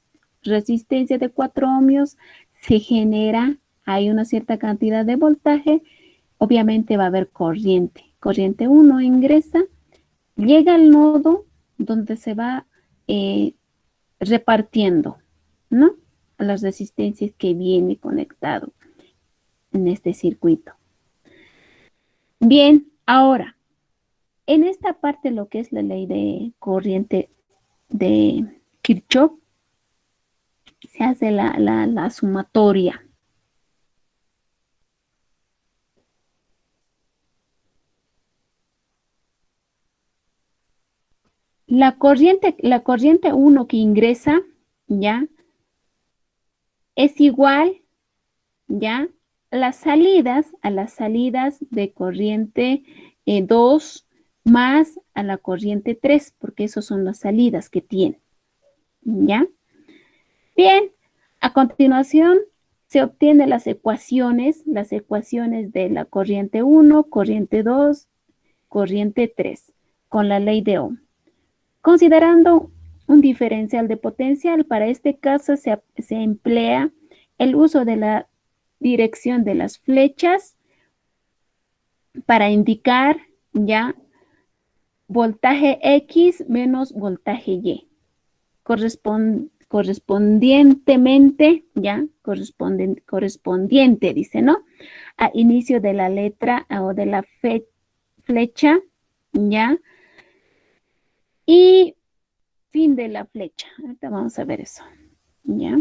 S1: resistencia de 4 ohmios, se genera, hay una cierta cantidad de voltaje, obviamente va a haber corriente. Corriente 1 ingresa, llega al nodo donde se va repartiendo, ¿no? A las resistencias que viene conectado en este circuito. Bien, ahora, en esta parte lo que es la ley de corriente de Kirchhoff, se hace la sumatoria.
S14: La corriente 1 que ingresa, ¿ya? Es igual, ¿ya? A las salidas de corriente 2 más a la corriente 3, porque esas son las salidas que tiene, ¿ya? Bien, a continuación se obtienen las ecuaciones de la corriente 1, corriente 2, corriente 3, con la ley de Ohm. Considerando un diferencial de potencial, para este caso se emplea el uso de la dirección de las flechas para indicar ya voltaje X menos voltaje Y. Correspondientemente, ya, correspondiente, dice, ¿no? A inicio de la letra o de la flecha, ya. Y fin de la flecha. Ahorita vamos a ver eso, ya.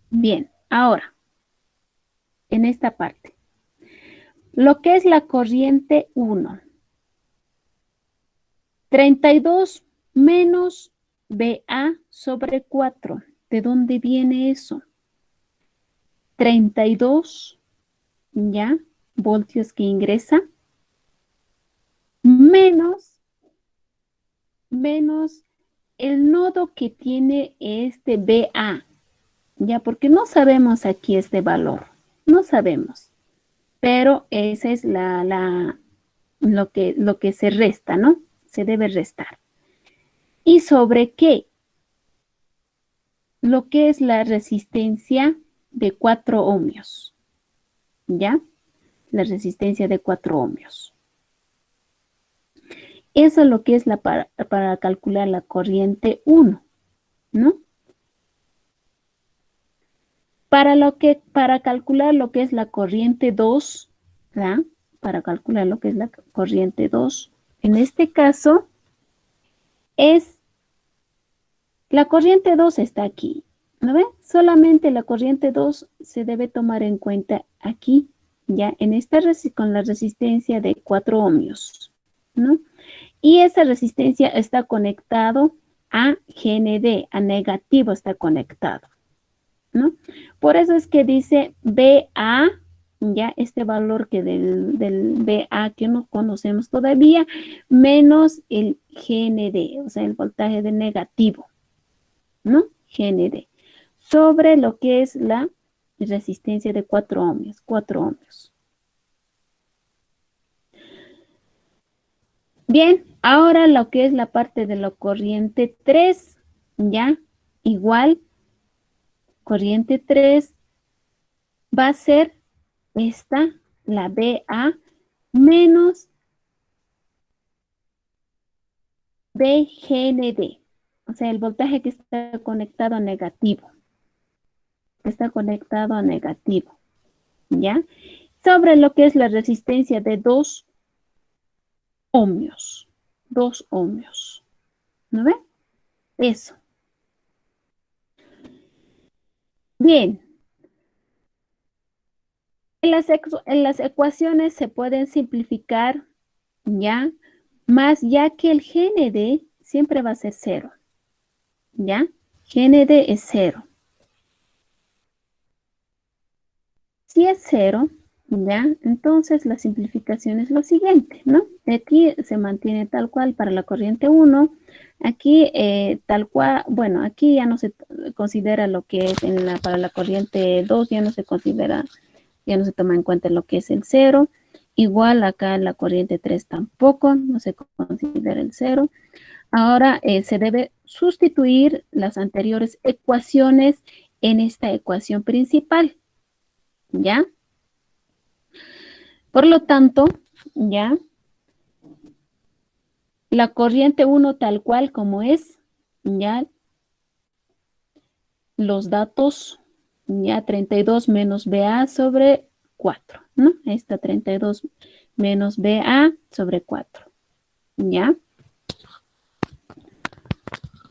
S14: Bien, ahora, en esta parte, lo que es la corriente 1. 32 menos BA sobre 4. ¿De dónde viene eso? 32, ¿ya? Voltios que ingresa. Menos el nodo que tiene este BA. Ya, porque no sabemos aquí este valor. No sabemos. Pero esa es lo que se resta, ¿no? Se debe restar. ¿Y sobre qué? Lo que es la resistencia de 4 ohmios. ¿Ya? La resistencia de 4 ohmios. Eso es lo que es para calcular la corriente 1, ¿no? Para calcular lo que es la corriente 2, ¿verdad? Para calcular lo que es la corriente 2, en este caso, la corriente 2 está aquí, ¿no ve? Solamente la corriente 2 se debe tomar en cuenta aquí, ya, con la resistencia de 4 ohmios, ¿no? Y esa resistencia está conectado a GND, a negativo está conectado, ¿no? Por eso es que dice BA, ya este valor que del BA que no conocemos todavía, menos el GND, o sea, el voltaje de negativo, ¿no? GND, sobre lo que es la resistencia de 4 ohmios, 4 ohmios. Bien, ahora lo que es la parte de la corriente 3, ya, igual, corriente 3 va a ser esta, la BA, menos BGND, o sea, el voltaje que está conectado a negativo, ¿ya? Sobre lo que es la resistencia de 2 ohmios, 2 ohmios, ¿no ve? Eso. Bien. En las ecuaciones se pueden simplificar, ¿ya? Más ya que el GND siempre va a ser 0, ¿ya? GND es 0. Si es 0, ¿ya? Entonces la simplificación es lo siguiente, ¿no? Aquí se mantiene tal cual para la corriente 1. Aquí tal cual, bueno, aquí ya no se considera lo que es para la corriente 2, ya no se considera, ya no se toma en cuenta lo que es el 0. Igual acá en la corriente 3 tampoco, no se considera el 0. Ahora se debe sustituir las anteriores ecuaciones en esta ecuación principal, ¿ya? Por lo tanto, ¿ya? La corriente 1 tal cual como es, ¿ya? Los datos, ya 32 menos BA sobre 4, ¿no? Esta 32 menos BA sobre 4, ¿ya?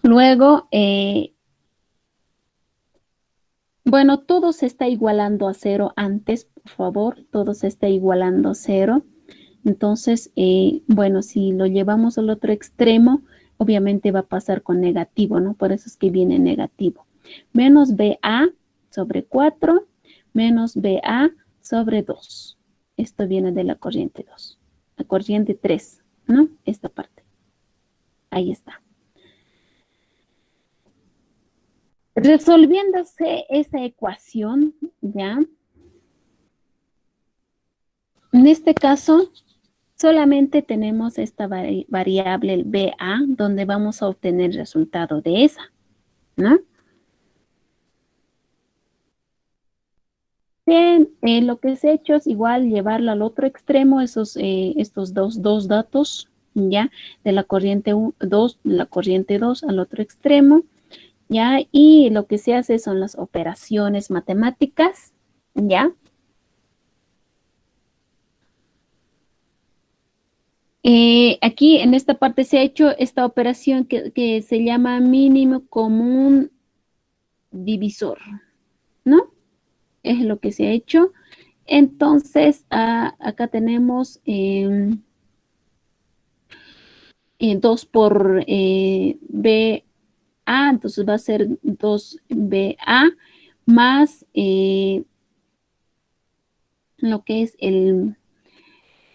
S14: Luego, bueno, todo se está igualando a 0 antes, por favor, todo se está igualando a 0. Entonces, bueno, si lo llevamos al otro extremo, obviamente va a pasar con negativo, ¿no? Por eso es que viene negativo. Menos BA sobre 4 menos BA sobre 2. Esto viene de la corriente 2. La corriente 3, ¿no? Esta parte. Ahí está. Resolviéndose esa ecuación, ¿ya? En este caso, solamente tenemos esta variable, el BA, donde vamos a obtener el resultado de esa, ¿no? Bien, lo que se ha hecho es igual llevarlo al otro extremo, estos dos datos, ¿ya? De la corriente 2, la corriente 2 al otro extremo, ¿ya? Y lo que se hace son las operaciones matemáticas, ¿ya? Aquí en esta parte se ha hecho esta operación que se llama mínimo común divisor, ¿no? Es lo que se ha hecho. Entonces, acá tenemos 2 por BA, entonces va a ser 2BA más lo que es el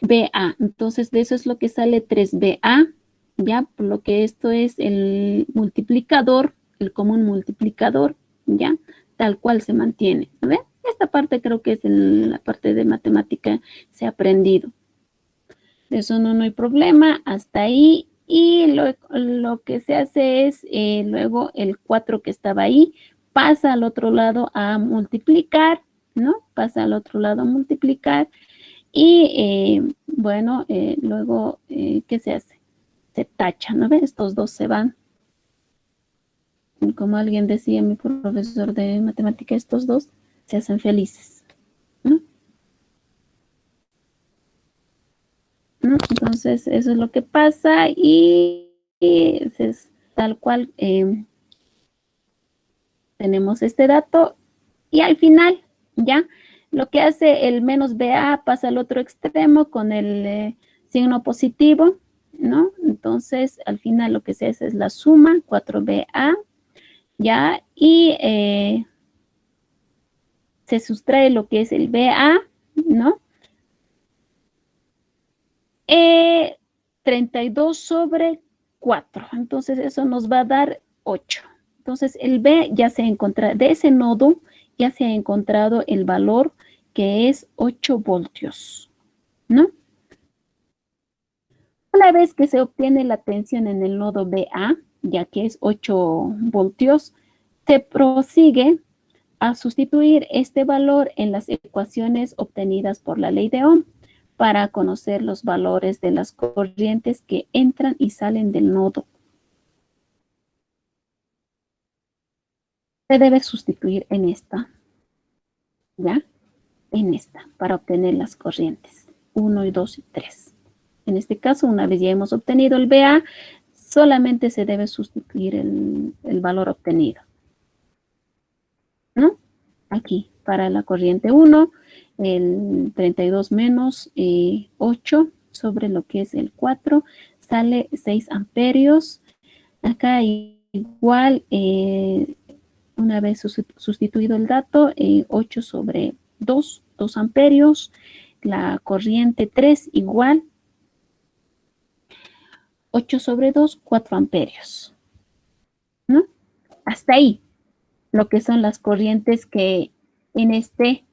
S14: BA. Entonces, de eso es lo que sale 3BA, ¿ya? Por lo que esto es el multiplicador, el común multiplicador, ¿ya? Tal cual se mantiene, ¿ven? Esta parte creo que es en la parte de matemática se ha aprendido. De eso no hay problema, hasta ahí. Y lo que se hace es, luego el 4 que estaba ahí, pasa al otro lado a multiplicar, ¿no? Pasa al otro lado a multiplicar. Y bueno, luego, ¿qué se hace? Se tacha, ¿no ves? Estos dos se van. Como alguien decía, mi profesor de matemática, estos dos se hacen felices, ¿no? Entonces, eso es lo que pasa y es tal cual tenemos este dato y al final, ¿ya? Lo que hace el menos BA pasa al otro extremo con el signo positivo, ¿no? Entonces, al final lo que se hace es la suma, 4BA, ¿ya? Y se sustrae lo que es el BA, ¿no? 32 sobre 4. Entonces, eso nos va a dar 8. Entonces, el B ya se ha encontrado, de ese nodo ya se ha encontrado el valor que es 8 voltios, ¿no? Una vez que se obtiene la tensión en el nodo BA, ya que es 8 voltios, se prosigue a sustituir este valor en las ecuaciones obtenidas por la ley de Ohm para conocer los valores de las corrientes que entran y salen del nodo. Se debe sustituir en esta, ¿ya? En esta, para obtener las corrientes 1, 2 y 3. En este caso, una vez ya hemos obtenido el BA, solamente se debe sustituir el valor obtenido, ¿no? Aquí, para la corriente 1, el 32 menos 8 sobre lo que es el 4, sale 6 amperios. Acá igual, una vez sustituido el dato, 8 sobre 2 amperios. La corriente 3 igual, 8 sobre 2, 4 amperios, ¿no? Hasta ahí, lo que son las corrientes que en este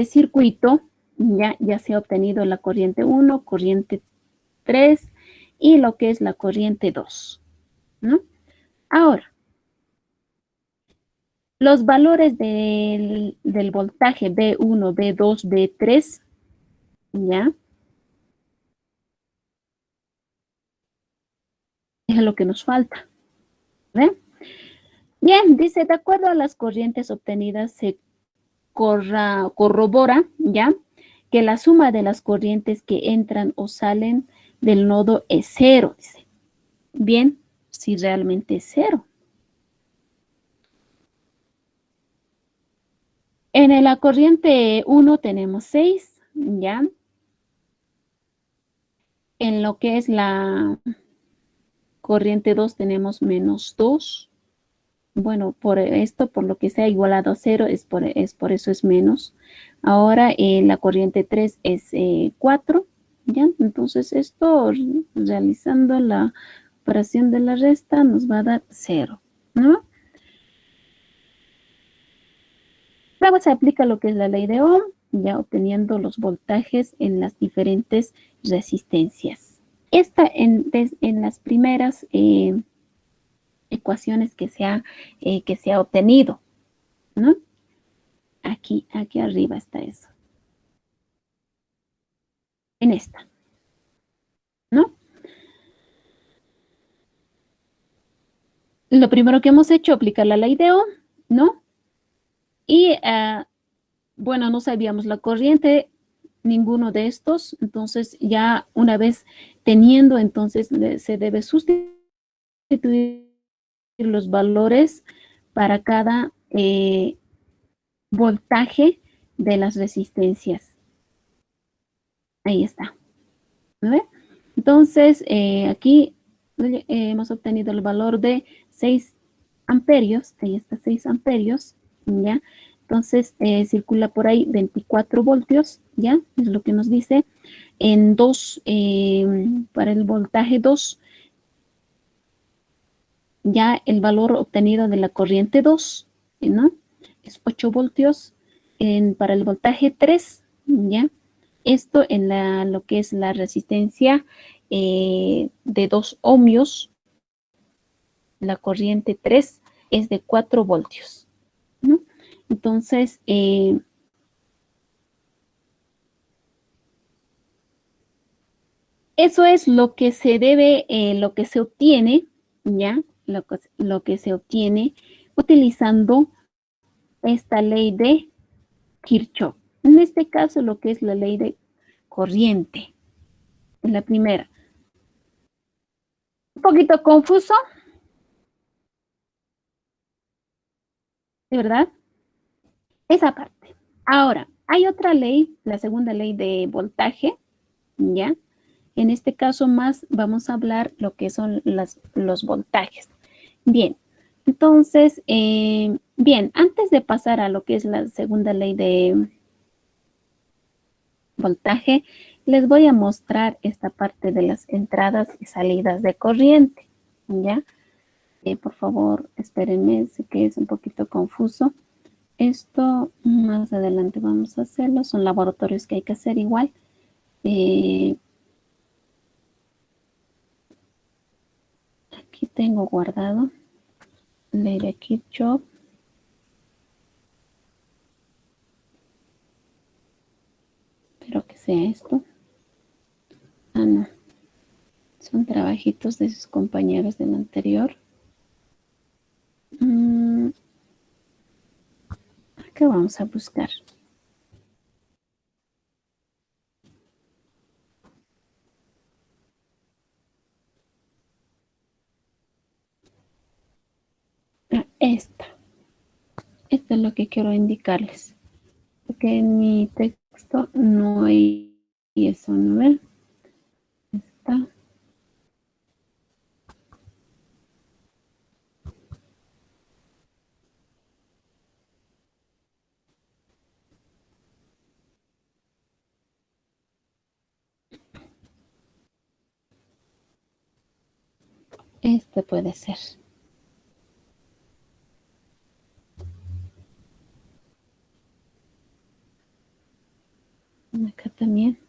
S14: circuito ya se ha obtenido la corriente 1, corriente 3 y lo que es la corriente 2, ¿no? Ahora, los valores del voltaje B1, B2, B3, ¿ya? Es lo que nos falta, ¿ven? Bien, dice, de acuerdo a las corrientes obtenidas, se corrobora, ¿ya? Que la suma de las corrientes que entran o salen del nodo es 0, dice. Bien, si realmente es 0. En la corriente 1 tenemos 6, ¿ya? En lo que es la corriente 2 tenemos -2. Bueno, por esto, por lo que sea igualado a 0, es por eso es menos. Ahora la corriente 3 es 4, ¿ya? Entonces esto, realizando la operación de la resta, nos va a dar 0, ¿no? Luego se aplica lo que es la ley de Ohm, ya obteniendo los voltajes en las diferentes resistencias. Esta en las primeras ecuaciones que se ha obtenido, ¿no? Aquí arriba está eso. En esta, ¿no? Lo primero que hemos hecho, aplicar la ley de Ohm, ¿no? Y, bueno, no sabíamos la corriente, ninguno de estos. Entonces, ya una vez teniendo, entonces se debe sustituir los valores para cada voltaje de las resistencias. Ahí está. ¿Ve? Entonces, aquí hemos obtenido el valor de 6 amperios. Ahí está, 6 amperios. ¿Ya? Entonces, circula por ahí 24 voltios. ¿Ya? Es lo que nos dice. En 2, para el voltaje 2, ya el valor obtenido de la corriente 2, ¿no? Es 8 voltios. Para el voltaje 3, ¿ya? Esto en lo que es la resistencia de 2 ohmios, la corriente 3 es de 4 voltios, ¿no? Entonces, eso es lo que se debe, lo que se obtiene, ¿ya? Lo que se obtiene utilizando esta ley de Kirchhoff. En este caso, lo que es la ley de corriente. En la primera. Un poquito confuso, ¿de verdad? Esa parte. Ahora, hay otra ley, la segunda ley de voltaje, ¿ya? En este caso más vamos a hablar lo que son los voltajes. Bien, entonces, bien, antes de pasar a lo que es la segunda ley de voltaje, les voy a mostrar esta parte de las entradas y salidas de corriente, ¿ya? Por favor, espérenme, sé que es un poquito confuso. Esto más adelante vamos a hacerlo, son laboratorios que hay que hacer igual. Aquí tengo guardado ley de Kirchhoff. Espero que sea esto. Ah, no. Son trabajitos de sus compañeros del anterior. Acá vamos a buscar. Esta. Esto es lo que quiero indicarles. Porque en mi texto no hay eso, ¿no ven? Esta. Este puede ser. Acá también.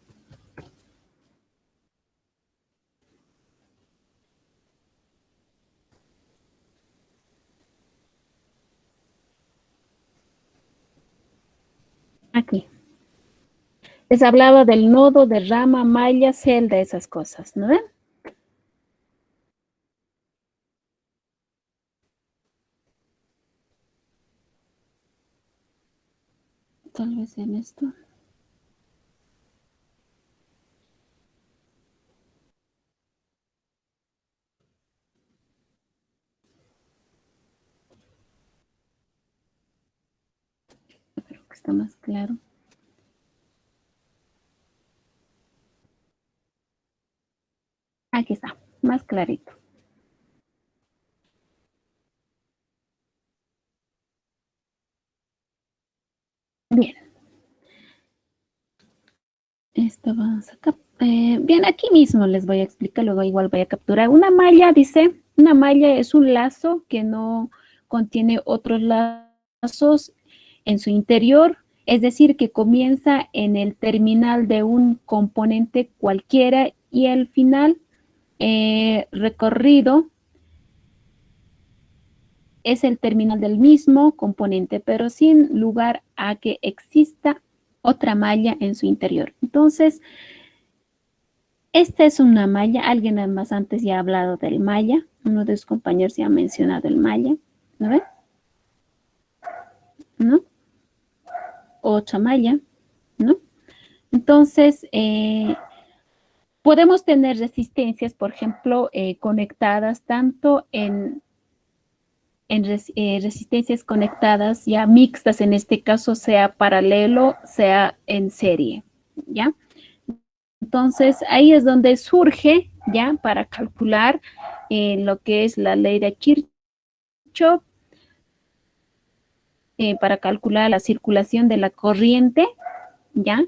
S14: Aquí. Les hablaba del nodo, de rama, malla, celda, esas cosas, ¿no ven? Tal vez en esto. Creo que está más claro. Aquí está, más clarito. Bien. Esto vamos a bien, aquí mismo les voy a explicar, luego igual voy a capturar. Una malla, dice, una malla es un lazo que no contiene otros lazos en su interior, es decir, que comienza en el terminal de un componente cualquiera y el final recorrido es el terminal del mismo componente, pero sin lugar a que exista otra malla en su interior. Entonces, esta es una malla. Alguien más antes ya ha hablado del malla. Uno de sus compañeros ya ha mencionado el malla. ¿No ven? ¿No? Otra malla. ¿No? Entonces, podemos tener resistencias, por ejemplo, conectadas tanto en resistencias conectadas ya mixtas, en este caso sea paralelo, sea en serie, ¿ya? Entonces, ahí es donde surge, ya, para calcular lo que es la ley de Kirchhoff, para calcular la circulación de la corriente, ¿ya?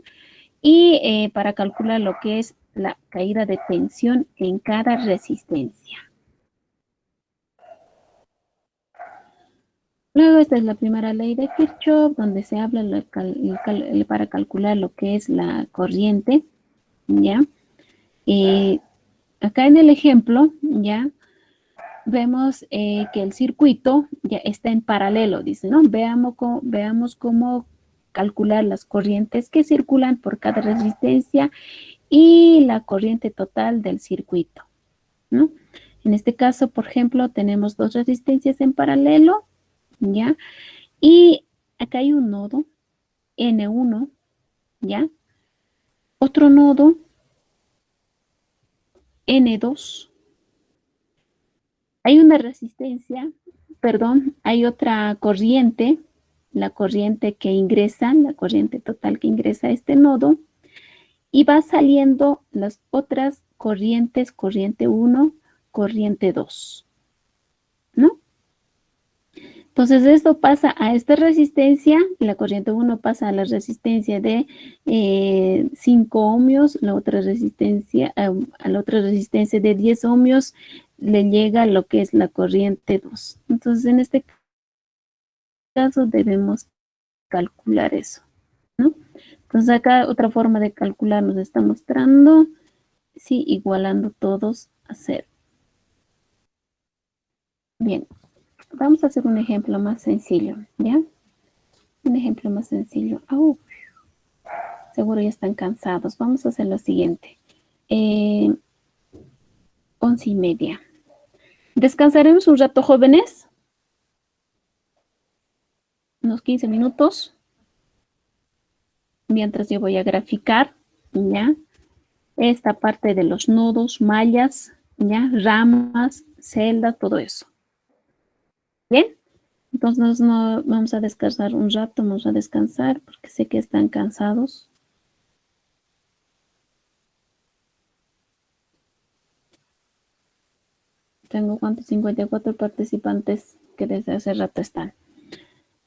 S14: Y para calcular lo que es la caída de tensión en cada resistencia. Luego, esta es la primera ley de Kirchhoff, donde se habla para calcular lo que es la corriente, ¿ya? Acá en el ejemplo, ¿ya? Vemos que el circuito ya está en paralelo, dice, ¿no? Veamos cómo calcular las corrientes que circulan por cada resistencia y la corriente total del circuito, ¿no? En este caso, por ejemplo, tenemos dos resistencias en paralelo, ¿ya? Y acá hay un nodo, N1, ¿ya? Otro nodo, N2. Hay una resistencia, perdón, hay otra corriente, la corriente que ingresa, la corriente total que ingresa a este nodo, y va saliendo las otras corrientes, corriente 1, corriente 2, ¿no? Entonces, esto pasa a esta resistencia, la corriente 1 pasa a la resistencia de 5 ohmios, la otra resistencia, a la otra resistencia de 10 ohmios, le llega lo que es la corriente 2. Entonces, en este caso debemos calcular eso, ¿no? Entonces, acá otra forma de calcular nos está mostrando, sí, igualando todos a 0. Bien. Vamos a hacer un ejemplo más sencillo, ¿ya? Un ejemplo más sencillo. Seguro ya están cansados. Vamos a hacer lo siguiente. 11:30. Descansaremos un rato, jóvenes. Unos 15 minutos. Mientras yo voy a graficar, ¿ya? Esta parte de los nodos, mallas, ¿ya? Ramas, celdas, todo eso. Bien, entonces no, vamos a descansar un rato, vamos a descansar porque sé que están cansados. Tengo 54 participantes que desde hace rato están.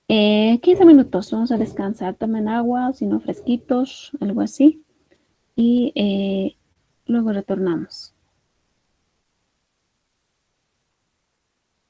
S14: 15 minutos, vamos a descansar, tomen agua, si no fresquitos, algo así. Y luego retornamos.